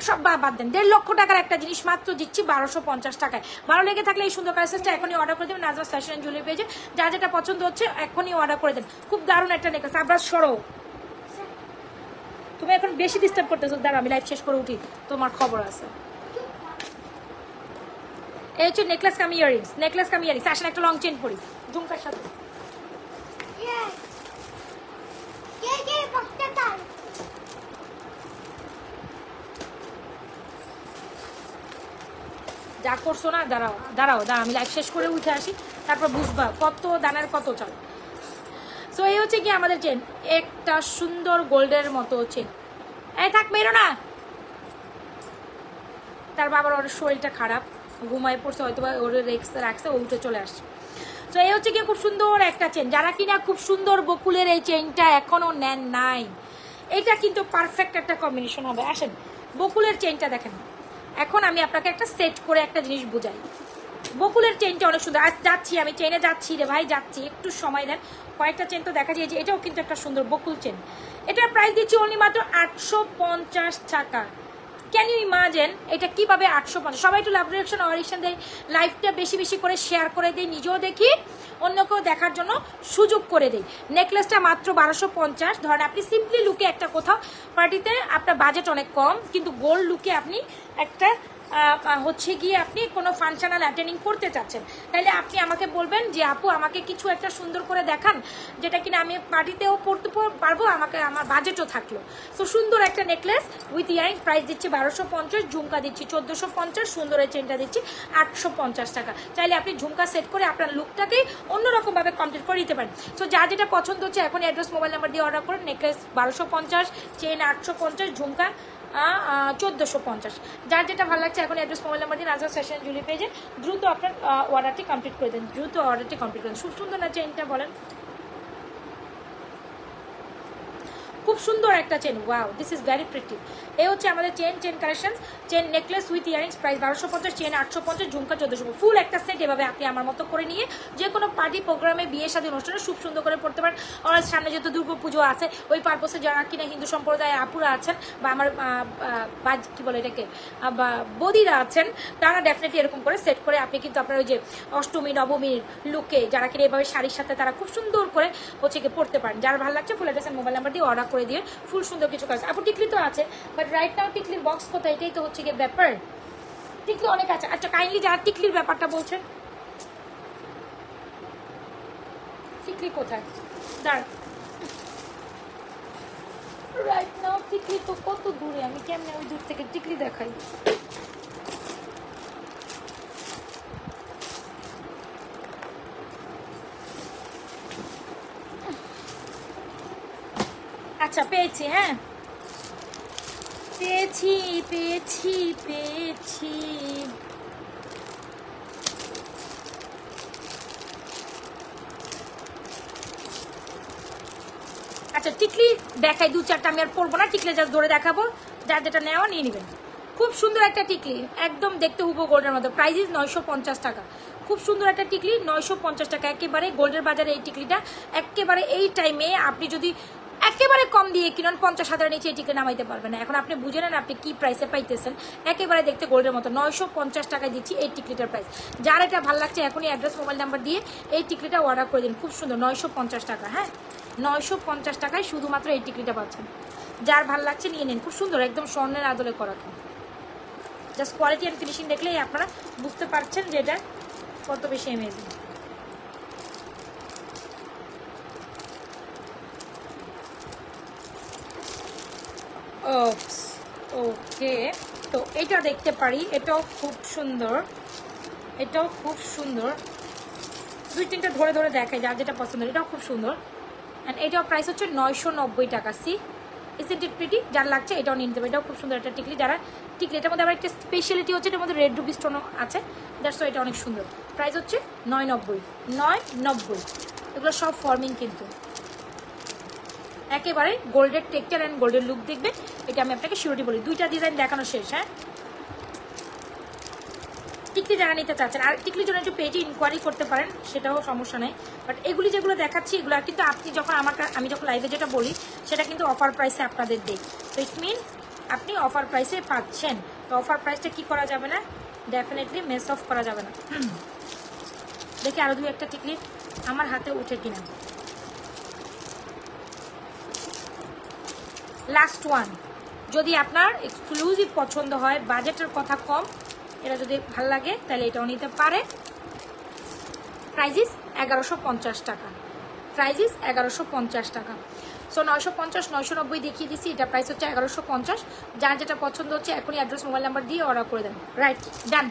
সব বাদ দেন, 1.5 লক্ষ টাকার একটা জিনিস মাত্র দিচ্ছি 1250 টাকায়। ভালো লেগে থাকলে এই সুন্দর কালেকশনটা এখনই অর্ডার করে দেবেন নাজমাস ফ্যাশন এন্ড জুয়েলারি পেজে। যা যেটা পছন্দ হচ্ছে এখনই অর্ডার করে দেন। খুব দারুণ একটা নেকলেস। আবার সরো, তুমি এখন বেশি ডিস্টার্ব করতেছো। দাঁড়া, আমি লাইভ শেষ করে উঠি, তোমার খবর আছে। এই হচ্ছে নেকলেস কাম ইয়ারিংস, আসেন একটা লং চেন পরি ঝুমকার সাথে। যা করছো না, দাঁড়াও, আমি লাইভ শেষ করে উঠে আসি, তারপর বুঝবা কত দানার কত চাল। সো এই হচ্ছে কি আমাদের চেন, একটা সুন্দর গোল্ডের মতো চেন। এই থাক, মেরো না। তার বাবার ওর শরীরটা খারাপ, ঘুমায় পড়ছে, হয়তো বা ওর রেক্স রাখছে, ও উঠে চলে আসছে। তো এই হচ্ছে কি খুব সুন্দর একটা চেন। যারা কিনা খুব সুন্দর বকুলের এই চেনটা এখনো নেন নাই, এটা কিন্তু পারফেক্ট একটা কম্বিনেশন হবে। আসেন, বকুলের চেনটা দেখেন। এখন আমি আপনাকে একটা সেট করে একটা জিনিস বুঝাই। বকুলের চেনটা অনেক সুন্দর। আজ যাচ্ছি, আমি চেনে যাচ্ছি রে ভাই, যাচ্ছি, একটু সময় দেন। কয়েকটা চেন তো দেখা যায়, যে এটাও কিন্তু একটা সুন্দর বকুল চেন। এটার প্রাইস দিচ্ছি অনলি মাত্র 850 টাকা। ক্যান ইউ ইমাজিন এটা কিভাবে 850? সবাই একটু লাভ রিঅ্যাকশন অরিকশন দেয়, লাইভটা বেশি বেশি করে শেয়ার করে দেয়, নিজেও দেখি, অন্যকেও দেখার জন্য সুযোগ করে দেয়। নেকলেসটা মাত্র 1250। ধরেন আপনি সিম্পলি লুকে একটা কোথাও পার্টিতে, আপনার বাজেট অনেক কম, কিন্তু গোল্ড লুকে আপনি একটা হচ্ছে গিয়ে আপনি কোনো ফাংশনাল অ্যাটেন্ডিং করতে চাচ্ছেন, তাহলে আপনি আমাকে বলবেন যে আপু আমাকে কিছু একটা সুন্দর করে দেখান, যেটা কিনা আমি পার্টিতেও পড়তে পারবো, আমাকে আমার বাজেটও থাকলো। সো সুন্দর একটা নেকলেস উইথ ইয়ারিং, প্রাইস দিচ্ছি 1250, ঝুমকা দিচ্ছি 1450, সুন্দরের চেনটা দিচ্ছি 850 টাকা। চাইলে আপনি ঝুমকা সেট করে আপনার লুকটাকেই অন্যরকমভাবে কমপ্লিট করে দিতে পারেন। সো যা যেটা পছন্দ হচ্ছে এখন অ্যাড্রেস, মোবাইল নাম্বার দিয়ে অর্ডার করুন। নেকলেস 1250, চেন 850, ঝুমকা 1450। যার যেটা ভালো লাগছে এখন অ্যাড্রেস, মোবাইল নাম্বার দিন, নাজমাস ফ্যাশন জুয়েলারি পেজে দ্রুত আপনার অর্ডারটি কমপ্লিট করে দেন, খুব সুন্দর না চেনটা বলেন? খুব সুন্দর একটা chain, wow, this is very pretty. এই হচ্ছে আমাদের chain collection, chain necklace with earrings, price 1250, chain 850, ঝুমকা 1450, ফুল একটা সেট। এভাবে আপনি আমার মতো করে নিয়ে যে কোনো পার্টি প্রোগ্রামে, বিয়ে শাদী অনুষ্ঠানে খুব সুন্দর করে পড়তে পারেন। আর সামনে যেহেতু দুর্গাপুজো আছে, ওই পারপোসে যারা কিনা হিন্দু সম্প্রদায়ের আপুরা আছেন, বা আমার কি বলে এটাকে, বা বদিরা আছেন, তারা ডেফিনেটলি এরকম করে সেট করে আপনি কিন্তু আপনার ওই যে অষ্টমী নবমীর লুকে যারা কিনা এভাবে শাড়ির সাথে তারা খুব সুন্দর করে হচ্ছে কি পড়তে পারেন। যার ভালো লাগছে ফুল অ্যাড্রেস, মোবাইল নাম্বার দিয়ে অর্ডার করে দিয়ে ফুল সুন্দর কিছু কাজ। আপু টিকলি তো আছে, বাট রাইট নাও টিকলির বক্স কোথায়, এটাই তো হচ্ছে গিয়ে ব্যাপার। টিকলি অনেক আছে। আচ্ছা কাইন্ডলি যারা টিকলির ব্যাপারটা বলছেন, টিকলি কোথায়? দাঁড়, রাইট নাও টিকলি তো কত দূরে, আমি কেমনে ওই দূর থেকে টিকলি দেখাই? আচ্ছা পেয়েছি, হ্যাঁ পেয়েছি পেয়েছি পেয়েছি। আচ্ছা টিকলি দেখাই দু চারটা, আমি আর পরবো না, টিকলি জাস্ট ধরে দেখাবো, যার যেটা নেওয়া নিয়ে নেবেন। খুব সুন্দর একটা টিকলি, একদম দেখতে হুবো গোল্ডের মতো। প্রাইস ইজ 950 টাকা। খুব সুন্দর একটা টিকলি, 950 টাকা। একেবারে গোল্ডের বাজারে এই টিকলিটা একেবারে এই টাইমে আপনি যদি একেবারে কম দিয়ে কিনুন 50,000 নিচে এই টিকলি নামাইতে পারবেন না। এখন আপনি বুঝে নেন আপনি কি প্রাইসে পাইতেছেন। একেবারে দেখতে গোল্ডের মতো 950 টাকায় দিচ্ছি এই টিকলিটার প্রাইস। যার এটা ভালো লাগছে এখনই অ্যাড্রেস মোবাইল নাম্বার দিয়ে এই টিকলিটা অর্ডার করে দিন। খুব সুন্দর 950 টাকা, হ্যাঁ 950 টাকায় শুধুমাত্র এই টিকলিটা পাচ্ছেন। যার ভালো লাগছে নিয়ে নিন। খুব সুন্দর একদম স্বর্ণের আদলে করা। জাস্ট কোয়ালিটি অ্যান্ড ফিনিশিং দেখলেই আপনারা বুঝতে পারছেন যে এটা কত বেশি অ্যামেজিং। ওকে, তো এটা দেখতে পারি, এটাও খুব সুন্দর, এটাও খুব সুন্দর। দুই তিনটা ধরে ধরে দেখাই যার যেটা পছন্দ। এটাও খুব সুন্দর অ্যান্ড এটাও প্রাইস হচ্ছে 990 টাকা। সি ইসেন্ট ইট প্রিটি? যার লাগছে এটাও নিয়ে নিতে হবে। এটাও খুব সুন্দর একটা টিকলি। যারা টিকলি, এটার মধ্যে আবার একটা স্পেশালিটি হচ্ছে এটার মধ্যে রেড রুবি স্টোনও আছে, দ্যাটস ওয়াই এটা অনেক সুন্দর। প্রাইস হচ্ছে 990। এগুলো সব ফর্মিং কিন্তু একেবারে গোল্ডের টেক্সচার অ্যান্ড গোল্ডের লুক দেখবেন। এটা আমি আপনাকে সিউরিটি বলি। দুইটা ডিজাইন দেখানো শেষ। হ্যাঁ টিকলি যারা নিতে চাচ্ছেন আর টিকলির জন্য একটু পেজে ইনকোয়ারি করতে পারেন, সেটাও সমস্যা নেই। বাট এগুলি যেগুলো দেখাচ্ছি এগুলো কিন্তু আপনি যখন আমি যখন লাইভে যেটা বলি সেটা কিন্তু অফার প্রাইসে আপনাদের দিই। তো ইট মিন আপনি অফার প্রাইসে পাচ্ছেন। তো অফার প্রাইসটা কি করা যাবে না, ডেফিনেটলি মেস অফ করা যাবে না। দেখি আরও দুই একটা টিকলি আমার হাতে উঠে কিনা। লাস্ট ওয়ান, যদি আপনার এক্সক্লুসিভ পছন্দ হয়, বাজেটের কথা কম, এটা যদি ভালো লাগে তাহলে এটাও নিতে পারে। প্রাইস 1150 টাকা। প্রাইস 1150 টাকা। সো 950 990 দেখিয়ে দিচ্ছি। এটা প্রাইস হচ্ছে 1150। যার যেটা পছন্দ হচ্ছে এখনই অ্যাড্রেস মোবাইল নাম্বার দিয়ে অর্ডার করে দেন। রাইট, ডান।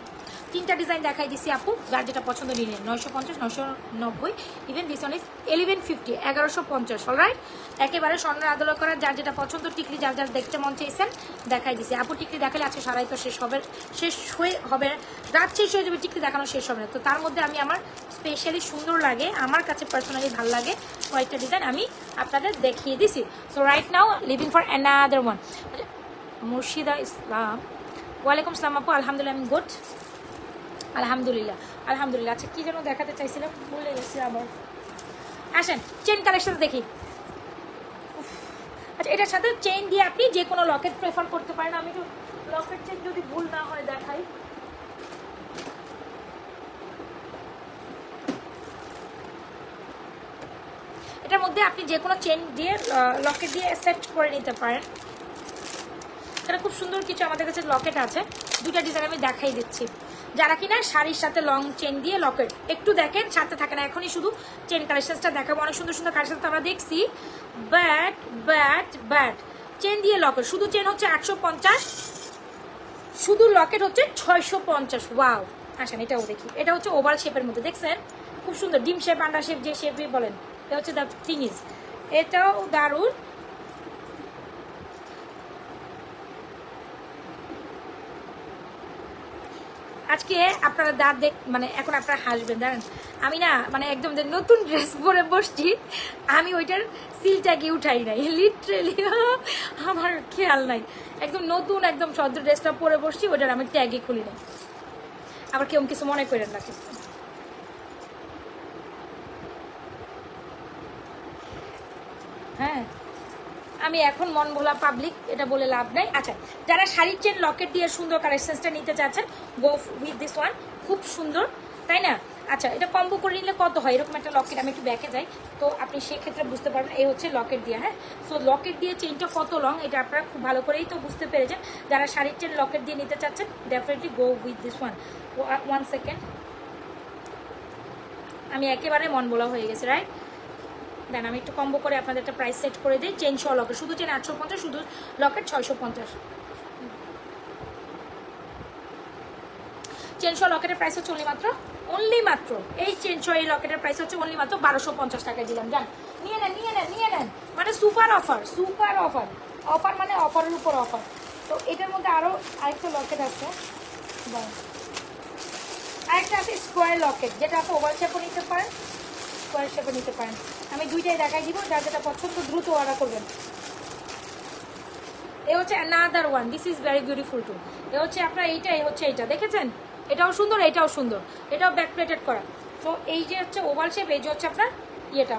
তিনটা ডিজাইন দেখাই দিচ্ছি আপু, যার যেটা পছন্দ নিয়ে নেন। 950 990, even this one is 1150 1150। Alright, একেবারে স্বর্ণের আদলে করা। যার যেটা পছন্দ টিকলি যার যার দেখতে মন চাইছেন দেখাই দিচ্ছি। আপু টিকলি দেখালে আজকে সারাই তো শেষ হয়ে হবে, রাত শেষ হয়ে যাবে, টিকলি দেখানো শেষ হবে না। তো তার মধ্যে আমি আমার স্পেশালি সুন্দর লাগে, আমার কাছে পার্সোনালি ভালো লাগে কয়েকটা ডিজাইন আমি আপনাদের দেখিয়ে দিছি। So right now living for another one. Murshida Islam, ওয়ালাইকুম আসসালাম আপু। আলহামদুলিল্লাহ, আমি গুড, আলহামদুলিল্লাহ আলহামদুলিল্লাহ। আচ্ছা কি যেন দেখাতে চাইছিলাম, ভুলে গেছি আবার। আসেন চেন কালেকশন দেখি। আচ্ছা এটার সাথে চেইন দিয়ে আপনি যে কোনো লকেট প্রেফার করতে পারেন। আমি একটু লকেট চেন যদি ভুল না হয় দেখাই। এটার মধ্যে আপনি যে কোনো চেন দিয়ে লকেট দিয়ে সেট করে নিতে পারেন। এটা খুব সুন্দর কিছু আমাদের কাছে লকেট আছে, দুটা ডিজাইন আমি দেখাই দিচ্ছি। যারা কিনা শাড়ির সাথে লং চেন দিয়ে লকেট, একটু দেখেন সাথে থাকে না, এখনই শুধু চেন কালেকশনটা দেখাবো। অনেক সুন্দর সুন্দর কালেকশন আমরা দেখছি। ব্যাট চেন দিয়ে লকেট, শুধু চেন হচ্ছে 850, শুধু লকেট হচ্ছে 650। ওয়াও, আসেন এটাও দেখি। এটা হচ্ছে ওভাল শেপের মধ্যে, দেখছেন খুব সুন্দর, ডিম শেপ আন্ডা শেপ যে শেপই বলেন, এটা হচ্ছে দ্য থিং ইজ, এটাও দারুণ। আজকে আপনারা দাঁত মানে এখন আপনারা হাসবেন, জানেন আমি না মানে একদম যে নতুন ড্রেস পরে বসছি, আমি ওইটার সিলটা গিয়ে উঠাই নাই, লিটারেলি আমার খেয়াল নাই। একদম নতুন একদম সদ্য ড্রেসটা পরে বসছি, ওইটার আমি ট্যাগে খুলি নাই। আবার কেউ কিছু মনে করেন না কিছু। হ্যাঁ আমি এখন মন ভোলা পাবলিক, এটা বলে লাভ নাই। আচ্ছা যারা শাড়ির চেন লকেট দিয়ে সুন্দর কালেকশনসটা নিতে চাচ্ছেন, গো উইথ দিস ওয়ান, খুব সুন্দর তাই না। আচ্ছা এটা কম্বো করে নিলে কত হয়, এরকম একটা লকেট, আমি একটু ব্যাকে যাই তো আপনি সেক্ষেত্রে বুঝতে পারবেন। এই হচ্ছে লকেট দিয়ে, হ্যাঁ সো লকেট দিয়ে চেনটা কত লং এটা আপনারা খুব ভালো করেই তো বুঝতে পেরেছেন। যারা শাড়ির চেন লকেট দিয়ে নিতে চাচ্ছেন definitely go with this one second, আমি একেবারে মন ভোলা হয়ে গেছে, রাইট। দেন আমি একটু কম্বো করে আপনাদের একটা প্রাইস সেট করে দিই। চেন সহ লকেট, শুধু চেন 850, শুধু লকেট 650। চেন সহ লকেটের প্রাইস হচ্ছে মাত্র অনলি মাত্র এই চেন সহ এই লকেটের প্রাইস হচ্ছে অনলি মাত্র 1250 টাকায় দিলাম। জান নিয়ে নেন নিয়ে নেন নিয়ে নেন, মানে super offer, super offer, offer মানে অফারের উপর অফার। তো এটার মধ্যে আরও আরেকটা লকেট আছে, আরেকটা আছে স্কোয়ার লকেট, যেটা আপনি ওভাল শেপও নিতে পারেন, স্কোয়ার শেপও নিতে পারেন। আমি দুইটাই দেখাই দিব, যার যেটা পছন্দ দ্রুত অর্ডার করবেন। এ হচ্ছে another one, this is very beautiful too. এ হচ্ছে আপনার এইটা, এই হচ্ছে এইটা, দেখেছেন? এটাও সুন্দর, এটাও সুন্দর, এটাও ব্যাক প্লেটেড করা। তো এই যে হচ্ছে ওভাল শেপ, এই যে হচ্ছে আপনার ইয়েটা,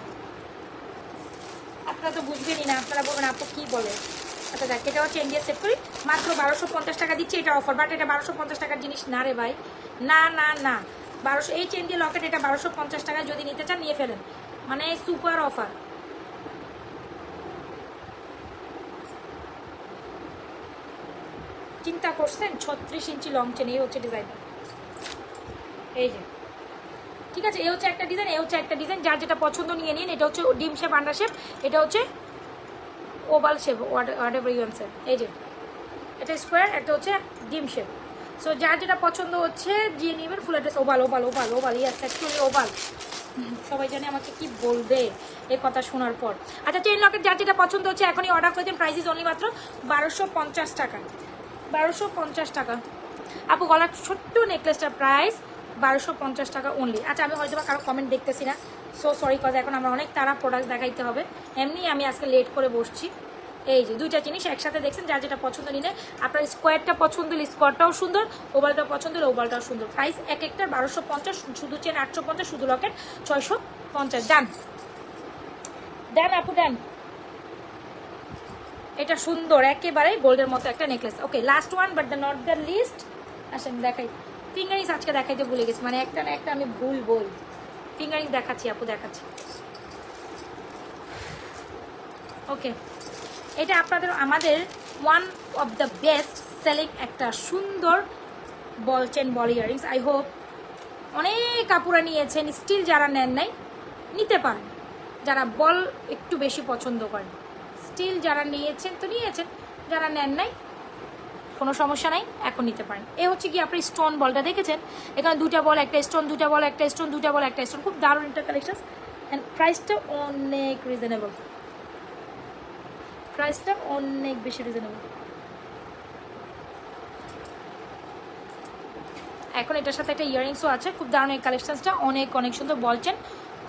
আপনারা তো বুঝবেনই না, আপনারা বলবেন আপু কী বলে। আচ্ছা দেখ, এটা হচ্ছে ইন্ডিয়া সেট করি, মাত্র 1250 টাকা দিচ্ছে, এটা অফার। বাট এটা 1250 টাকার জিনিস না রে ভাই, না না না। 1200 এই চেন দিয়ে লকেট, এটা 1250 টাকায় যদি নিতে চান নিয়ে ফেলেন, মানে সুপার অফার। চিন্তা করছেন 36 ইঞ্চি লং চেন, এই হচ্ছে ডিজাইন, এই যে ঠিক আছে। এই হচ্ছে একটা ডিজাইন, এই হচ্ছে একটা ডিজাইন, যার যেটা পছন্দ নিয়ে নিন। এটা হচ্ছে ডিম শেপ, আন্ডার শেপ, এটা হচ্ছে oval shape, whatever you answer. এই যে এটা স্কোয়ার, একটা হচ্ছে ডিম শেপ। সো যার যেটা পছন্দ হচ্ছে দিয়ে নেবেন। Full address oval, oval oval oval, yes actually oval. সবাই জানে আমাকে কি বলবে এই কথা শোনার পর। আচ্ছা চেইন লকেট যার যেটা পছন্দ হচ্ছে এখনই অর্ডার করে দিন। প্রাইস ইজ অনলি মাত্র 1250 টাকা, 1250 টাকা। আপু গলার ছোট্ট নেকলেসটার প্রাইস 1250 টাকা অনলি। আচ্ছা আমি হয়তো বা কারো কমেন্ট দেখতেছি না, সো সরি কজ এখন আমরা অনেক তারা প্রোডাক্ট দেখাইতে হবে, এমনি আমি আজকে লেট করে বসছি। এই যে দুইটা জিনিস একসাথে দেখছেন, যার যেটা পছন্দ নিলে আপনার স্কোয়ারটা পছন্দ হলে স্কোয়ারটাও সুন্দর, ওভালটা পছন্দ হলে ওভালটাও সুন্দর। প্রাইস এক একটা 1250, শুধু চেন 850, শুধু লকেট 650। ডান দেন আপু দেন। এটা সুন্দর একেবারে গোল্ডের মতো একটা নেকলেস। Okay last one but the not the least. আসেন দেখাই, ফিঙ্গারিংস আজকে দেখাইতে ভুলে গেছি, মানে একটা না একটা আমি ভুল বই। ফিঙ্গারিংস দেখাচ্ছি আপু, দেখাচ্ছি। ওকে এটা আপনাদের আমাদের one of the best selling একটা সুন্দর বল chain, ball earrings. I hope অনেক কাপুরা নিয়েছেন, স্টিল যারা নেন নাই নিতে পারেন, যারা বল একটু বেশি পছন্দ করেন। স্টিল যারা নিয়েছেন তো নিয়েছেন, যারা নেন নাই কোনো সমস্যা নাই, এখন নিতে পারেন। এ হচ্ছে কি আপনি স্টোন বলটা দেখেছেন, এখানে দুটা বল একটা স্টোন, দুটা বল একটা স্টোন, দুটা বল একটা স্টোন, খুব দারুণ একটা কালেকশন। অ্যান্ড প্রাইসটা অনেক রিজনেবল, প্রাইসটা অনেক বেশি রিজনেবল। এখন এটার সাথে একটা ইয়ারিংসও আছে, খুব দারুণ এই কালেকশনসটা, অনেক অনেক সুন্দর বলছেন,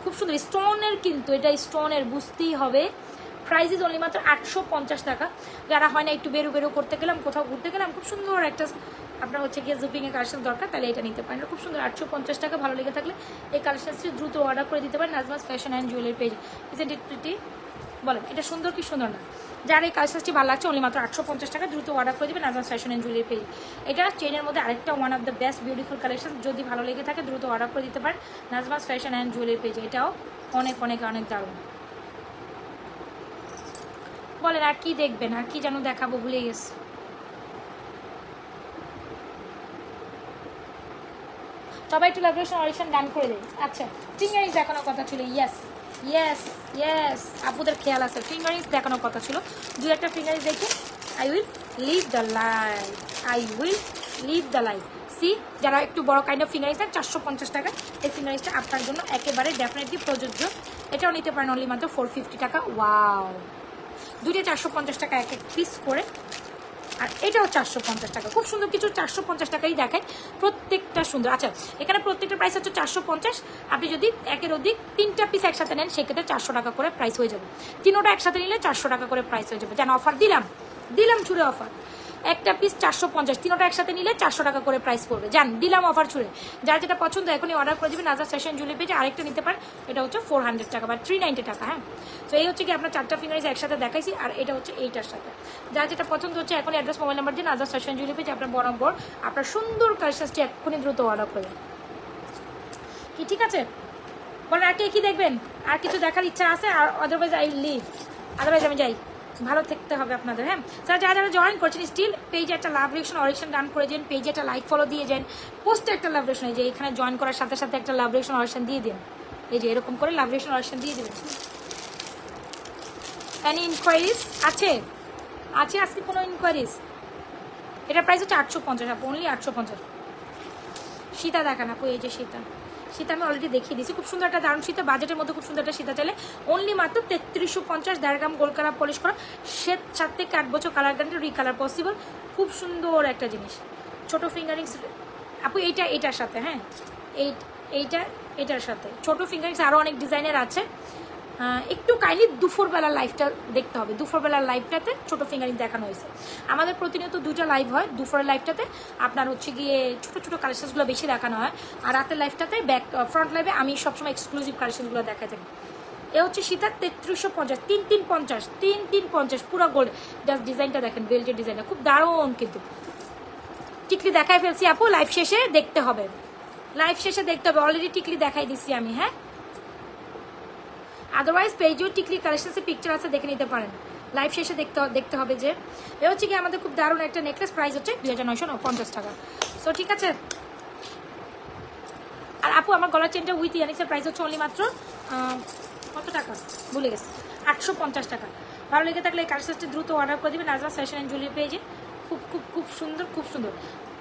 খুব সুন্দর স্টোনের, কিন্তু এটা স্টোনের বুঝতেই হবে। প্রাইস ইজ অনলি মাত্র 850 টাকা। যারা হয় না একটু বেরো বেরো করতে গেলাম, কোথাও ঘুরতে গেলাম, খুব সুন্দর একটা আপনার হচ্ছে গিয়ে জুপিংয়ের কালেকশন দরকার, তাহলে এটা নিতে পারেন। খুব সুন্দর 850 টাকা। ভালো লেগে থাকলে এই কালেকশনসটি দ্রুত অর্ডার করে দিতে পারেন Nazma's fashion and jewellery page. Isn't it pretty? বলেন এটা সুন্দর কি সুন্দর না? যার এই কালেকশনটি ভালো লাগছে অনলি মাত্র 850 টাকা, দ্রুত অর্ডার করে দেবেন Nazma's fashion and jewellery page. এটা চেনের মধ্যে আরেকটা one of the best beautiful collection, যদি ভালো লেগে থাকে দ্রুত অর্ডার করে দিতে পারেন Nazma's fashion and jewellery page. এটাও অনেক অনেক অনেক দারুণ। বলেন আর কি দেখবেন, আর কি যেন দেখাবো ভুলে গেছি। সবাই একটু লাভরেশন অরিশন ডান করে দেয়। আচ্ছা ফিঙ্গারিংস দেখানোর কথা ছিল, ইয়েস ইয়েস ইয়েস আপুদের খেয়াল আছে, ফিঙ্গারিংস দেখানোর কথা ছিল। দুই একটা ফিঙ্গারিংস দেখে I will live the life, I will live the life. See যারা একটু বড় কাইন্ড অফ ফিঙ্গারিংস দেন 450 টাকা, এই ফিঙ্গারিংসটা আপনার জন্য একেবারে ডেফিনেটলি প্রযোজ্য। এটাও নিতে পারেন অনলি মাত্র 450 টাকা। ওয়াও, দুইটা 450 টাকা এক এক পিস করে, আর এটাও 450 টাকা। খুব সুন্দর কিছু 450 টাকাই দেখায়, প্রত্যেকটা সুন্দর। আচ্ছা এখানে প্রত্যেকটা প্রাইস হচ্ছে 450। আপনি যদি একের অধিক 3টা পিস একসাথে নেন সেক্ষেত্রে 400 টাকা করে প্রাইস হয়ে যাবে। 3টা একসাথে নিলে 400 টাকা করে প্রাইস হয়ে যাবে। যেন অফার দিলাম ছুড়ে অফার, একটা পিস 450, 3টা একসাথে নিলে 400 টাকা করে প্রাইস পড়বে। জান দিলাম অফার ছুড়ে। যার যেটা পছন্দ এখনই অর্ডার করে দেবেন নাজমাস ফ্যাশন জুয়েলারি পেজে। আরেকটা নিতে পারেন, এটা হচ্ছে 400 টাকা বা 390 টাকা। হ্যাঁ তো এই হচ্ছে কি আপনার 4টা ফিঙ্গারিংস একসাথে দেখাইছি, আর এটা হচ্ছে এইটার সাথে। যার যেটা পছন্দ হচ্ছে এখন অ্যাড্রেস মোবাইল নাম্বার দিয়ে নাজমাস ফ্যাশন জুয়েলারি পেজে আপনার বরাবর আপনার সুন্দর কালেকশনটি এক্ষুনি দ্রুত অর্ডার করে কি, ঠিক আছে? বলেন আর কি দেখবেন, আর কিছু দেখার ইচ্ছা আছে? আর আদারওয়াইজ আই লিভ, আদারওয়াইজ আমি যাই। ভালো থাকতে হবে আপনাদের। হ্যাঁ স্যার যারা যারা জয়েন করছেন স্টিল পেজে একটা লাভ রিয়েকশন অরিকশন ডান করে দিন, পেজে একটা লাইক ফলো দিয়ে যান, পোস্টে একটা লাভ রিয়েকশন, এই যে এখানে জয়েন করার সাথে সাথে একটা লাভ রিয়েকশন অরিকশন দিয়ে দিন, এই যে এরকম করে লাভ রিয়েকশন অরিকশন দিয়ে দেবেন। এনি ইনকোয়ারিজ আছে? আছে আজকে কোনো ইনকোয়ারিজ? এটার প্রাইস হচ্ছে 850 আপু, অনলি 850। সীতা দেখান আপু, এই যে সীতা। সীতা আমি অলরেডি দেখিয়ে দিয়েছি, খুব সুন্দর একটা দারুণ সীতা, বাজেটের মধ্যে খুব সুন্দর একটা সীতা চাইলে অনলি মাত্র 3350, 1.5 গ্রাম গোল্ড কালার পলিশ করা, 7 থেকে 8 বছর কালার গ্যারান্টি, রিকালার পসিবল, খুব সুন্দর একটা জিনিস। ছোট ফিঙ্গারিংস আপু এইটার সাথে, হ্যাঁ এটার সাথে ছোট ফিঙ্গারিংস আরও অনেক ডিজাইনের আছে। একটু কাইন্ডলি দুপুরবেলার লাইভটা দেখতে হবে, দুপুরবেলার লাইভটাতে ছোটো ফিঙ্গারিং দেখানো হয়েছে। আমাদের প্রতিনিয়ত 2টা লাইভ হয়, দুপুরের লাইভটাতে আপনার হচ্ছে গিয়ে ছোটো ছোটো কালেকশনসগুলো বেশি দেখানো হয়, আর রাতের লাইভটাতে ফ্রন্ট লাইভে আমি সবসময় এক্সক্লুসিভ কালেকশনগুলো দেখাই থাকি। এ হচ্ছে সীতার 3350, 3350 পুরো গোল্ড। জাস্ট ডিজাইনটা দেখেন, বেল্টের ডিজাইনটা খুব দারুণ, কিন্তু টিকলি দেখাই ফেলছি আপু, লাইভ শেষে দেখতে হবে, অলরেডি টিকলি দেখাই দিচ্ছি আমি, হ্যাঁ। আদারওয়াইজ পেজেও টিকলি কালেকশনসের পিকচার আছে, দেখে নিতে পারেন। লাইভ শেষে দেখতে হবে যে এ হচ্ছে কি আমাদের খুব দারুণ একটা নেকলেস, প্রাইস হচ্ছে 2950 টাকা। সো ঠিক আছে। আর আপু আমার গলার চেনটা উইথ ইয়ারিংসের প্রাইস হচ্ছে অনলি মাত্র কত টাকা ভুলে গেছি, 850 টাকা। ভালো লেগে থাকলে এই কালেকশনটি দ্রুত অর্ডার করে দেবেন নাজমা ফ্যাশন অ্যান্ড জুয়েলারি পেজে। খুব সুন্দর।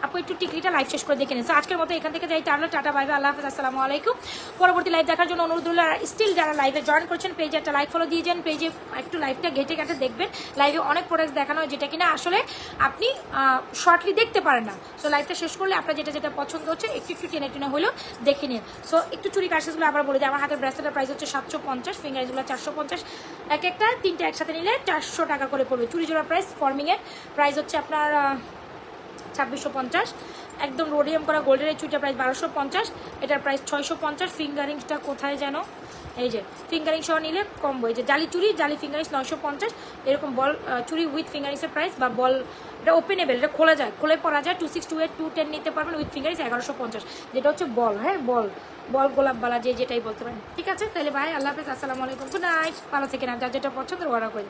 আপু একটু টিকলিটা লাইভ শেষ করে দেখে নিন। আজকের মতো এখান থেকে যাই, তাহলে টাটা বাই বাই, আল্লাহ হাফেজ, আসসালামু আলাইকুম। পরবর্তী লাইভ দেখার জন্য অনুরোধ রইল, স্টিল যারা লাইভে জয়েন করছেন পেজে একটা লাইক ফলো দিয়ে যান, পেজে একটু লাইভটা ঘেটে দেখবেন। লাইভে অনেক প্রোডাক্ট দেখানো হয় যেটা কিনা আসলে আপনি শর্টলি দেখতে পারেন না। সো লাইভটা শেষ করলে আপনার যেটা পছন্দ হচ্ছে একটু টেনে হলেও দেখে নিন। সো একটু চুরি কালেকশনগুলো আবার বলে দিই। আমার হাতের ব্রেসলেটের প্রাইস হচ্ছে 750, ফিঙ্গারিংগুলো 450, একটা 3টা একসাথে নিলে 400 টাকা করে পড়বে। চুরি জোড়ার প্রাইস, ফর্মিংয়ের প্রাইস হচ্ছে আপনার 2650, একদম রোডিয়াম করা গোল্ডের এই চুড়িটার প্রাইস 1250, এটার প্রাইস 650। ফিঙ্গারিংসটা কোথায় যেন, এই যে ফিঙ্গারিং সহ নিলে কমবো, এই যে জালি ফিঙ্গারিংস 950, এরকম বল চুড়ি উইথ ফিঙ্গারিংসের প্রাইস, বা বল এটা ওপেনেবল, এটা খোলে পরা যায়, 2628, 210 নিতে পারবেন উইথ ফিঙ্গারিংস 1150, যেটা হচ্ছে বল, হ্যাঁ বল গোলাপবালা যেটাই বলতে পারেন। ঠিক আছে, তাহলে ভাই আল্লাহ হাফেজ, আসসালামু আলাইকুম, গুড নাইট, ভালো থেকে না, যার যেটা পছন্দ অর্ডার করে।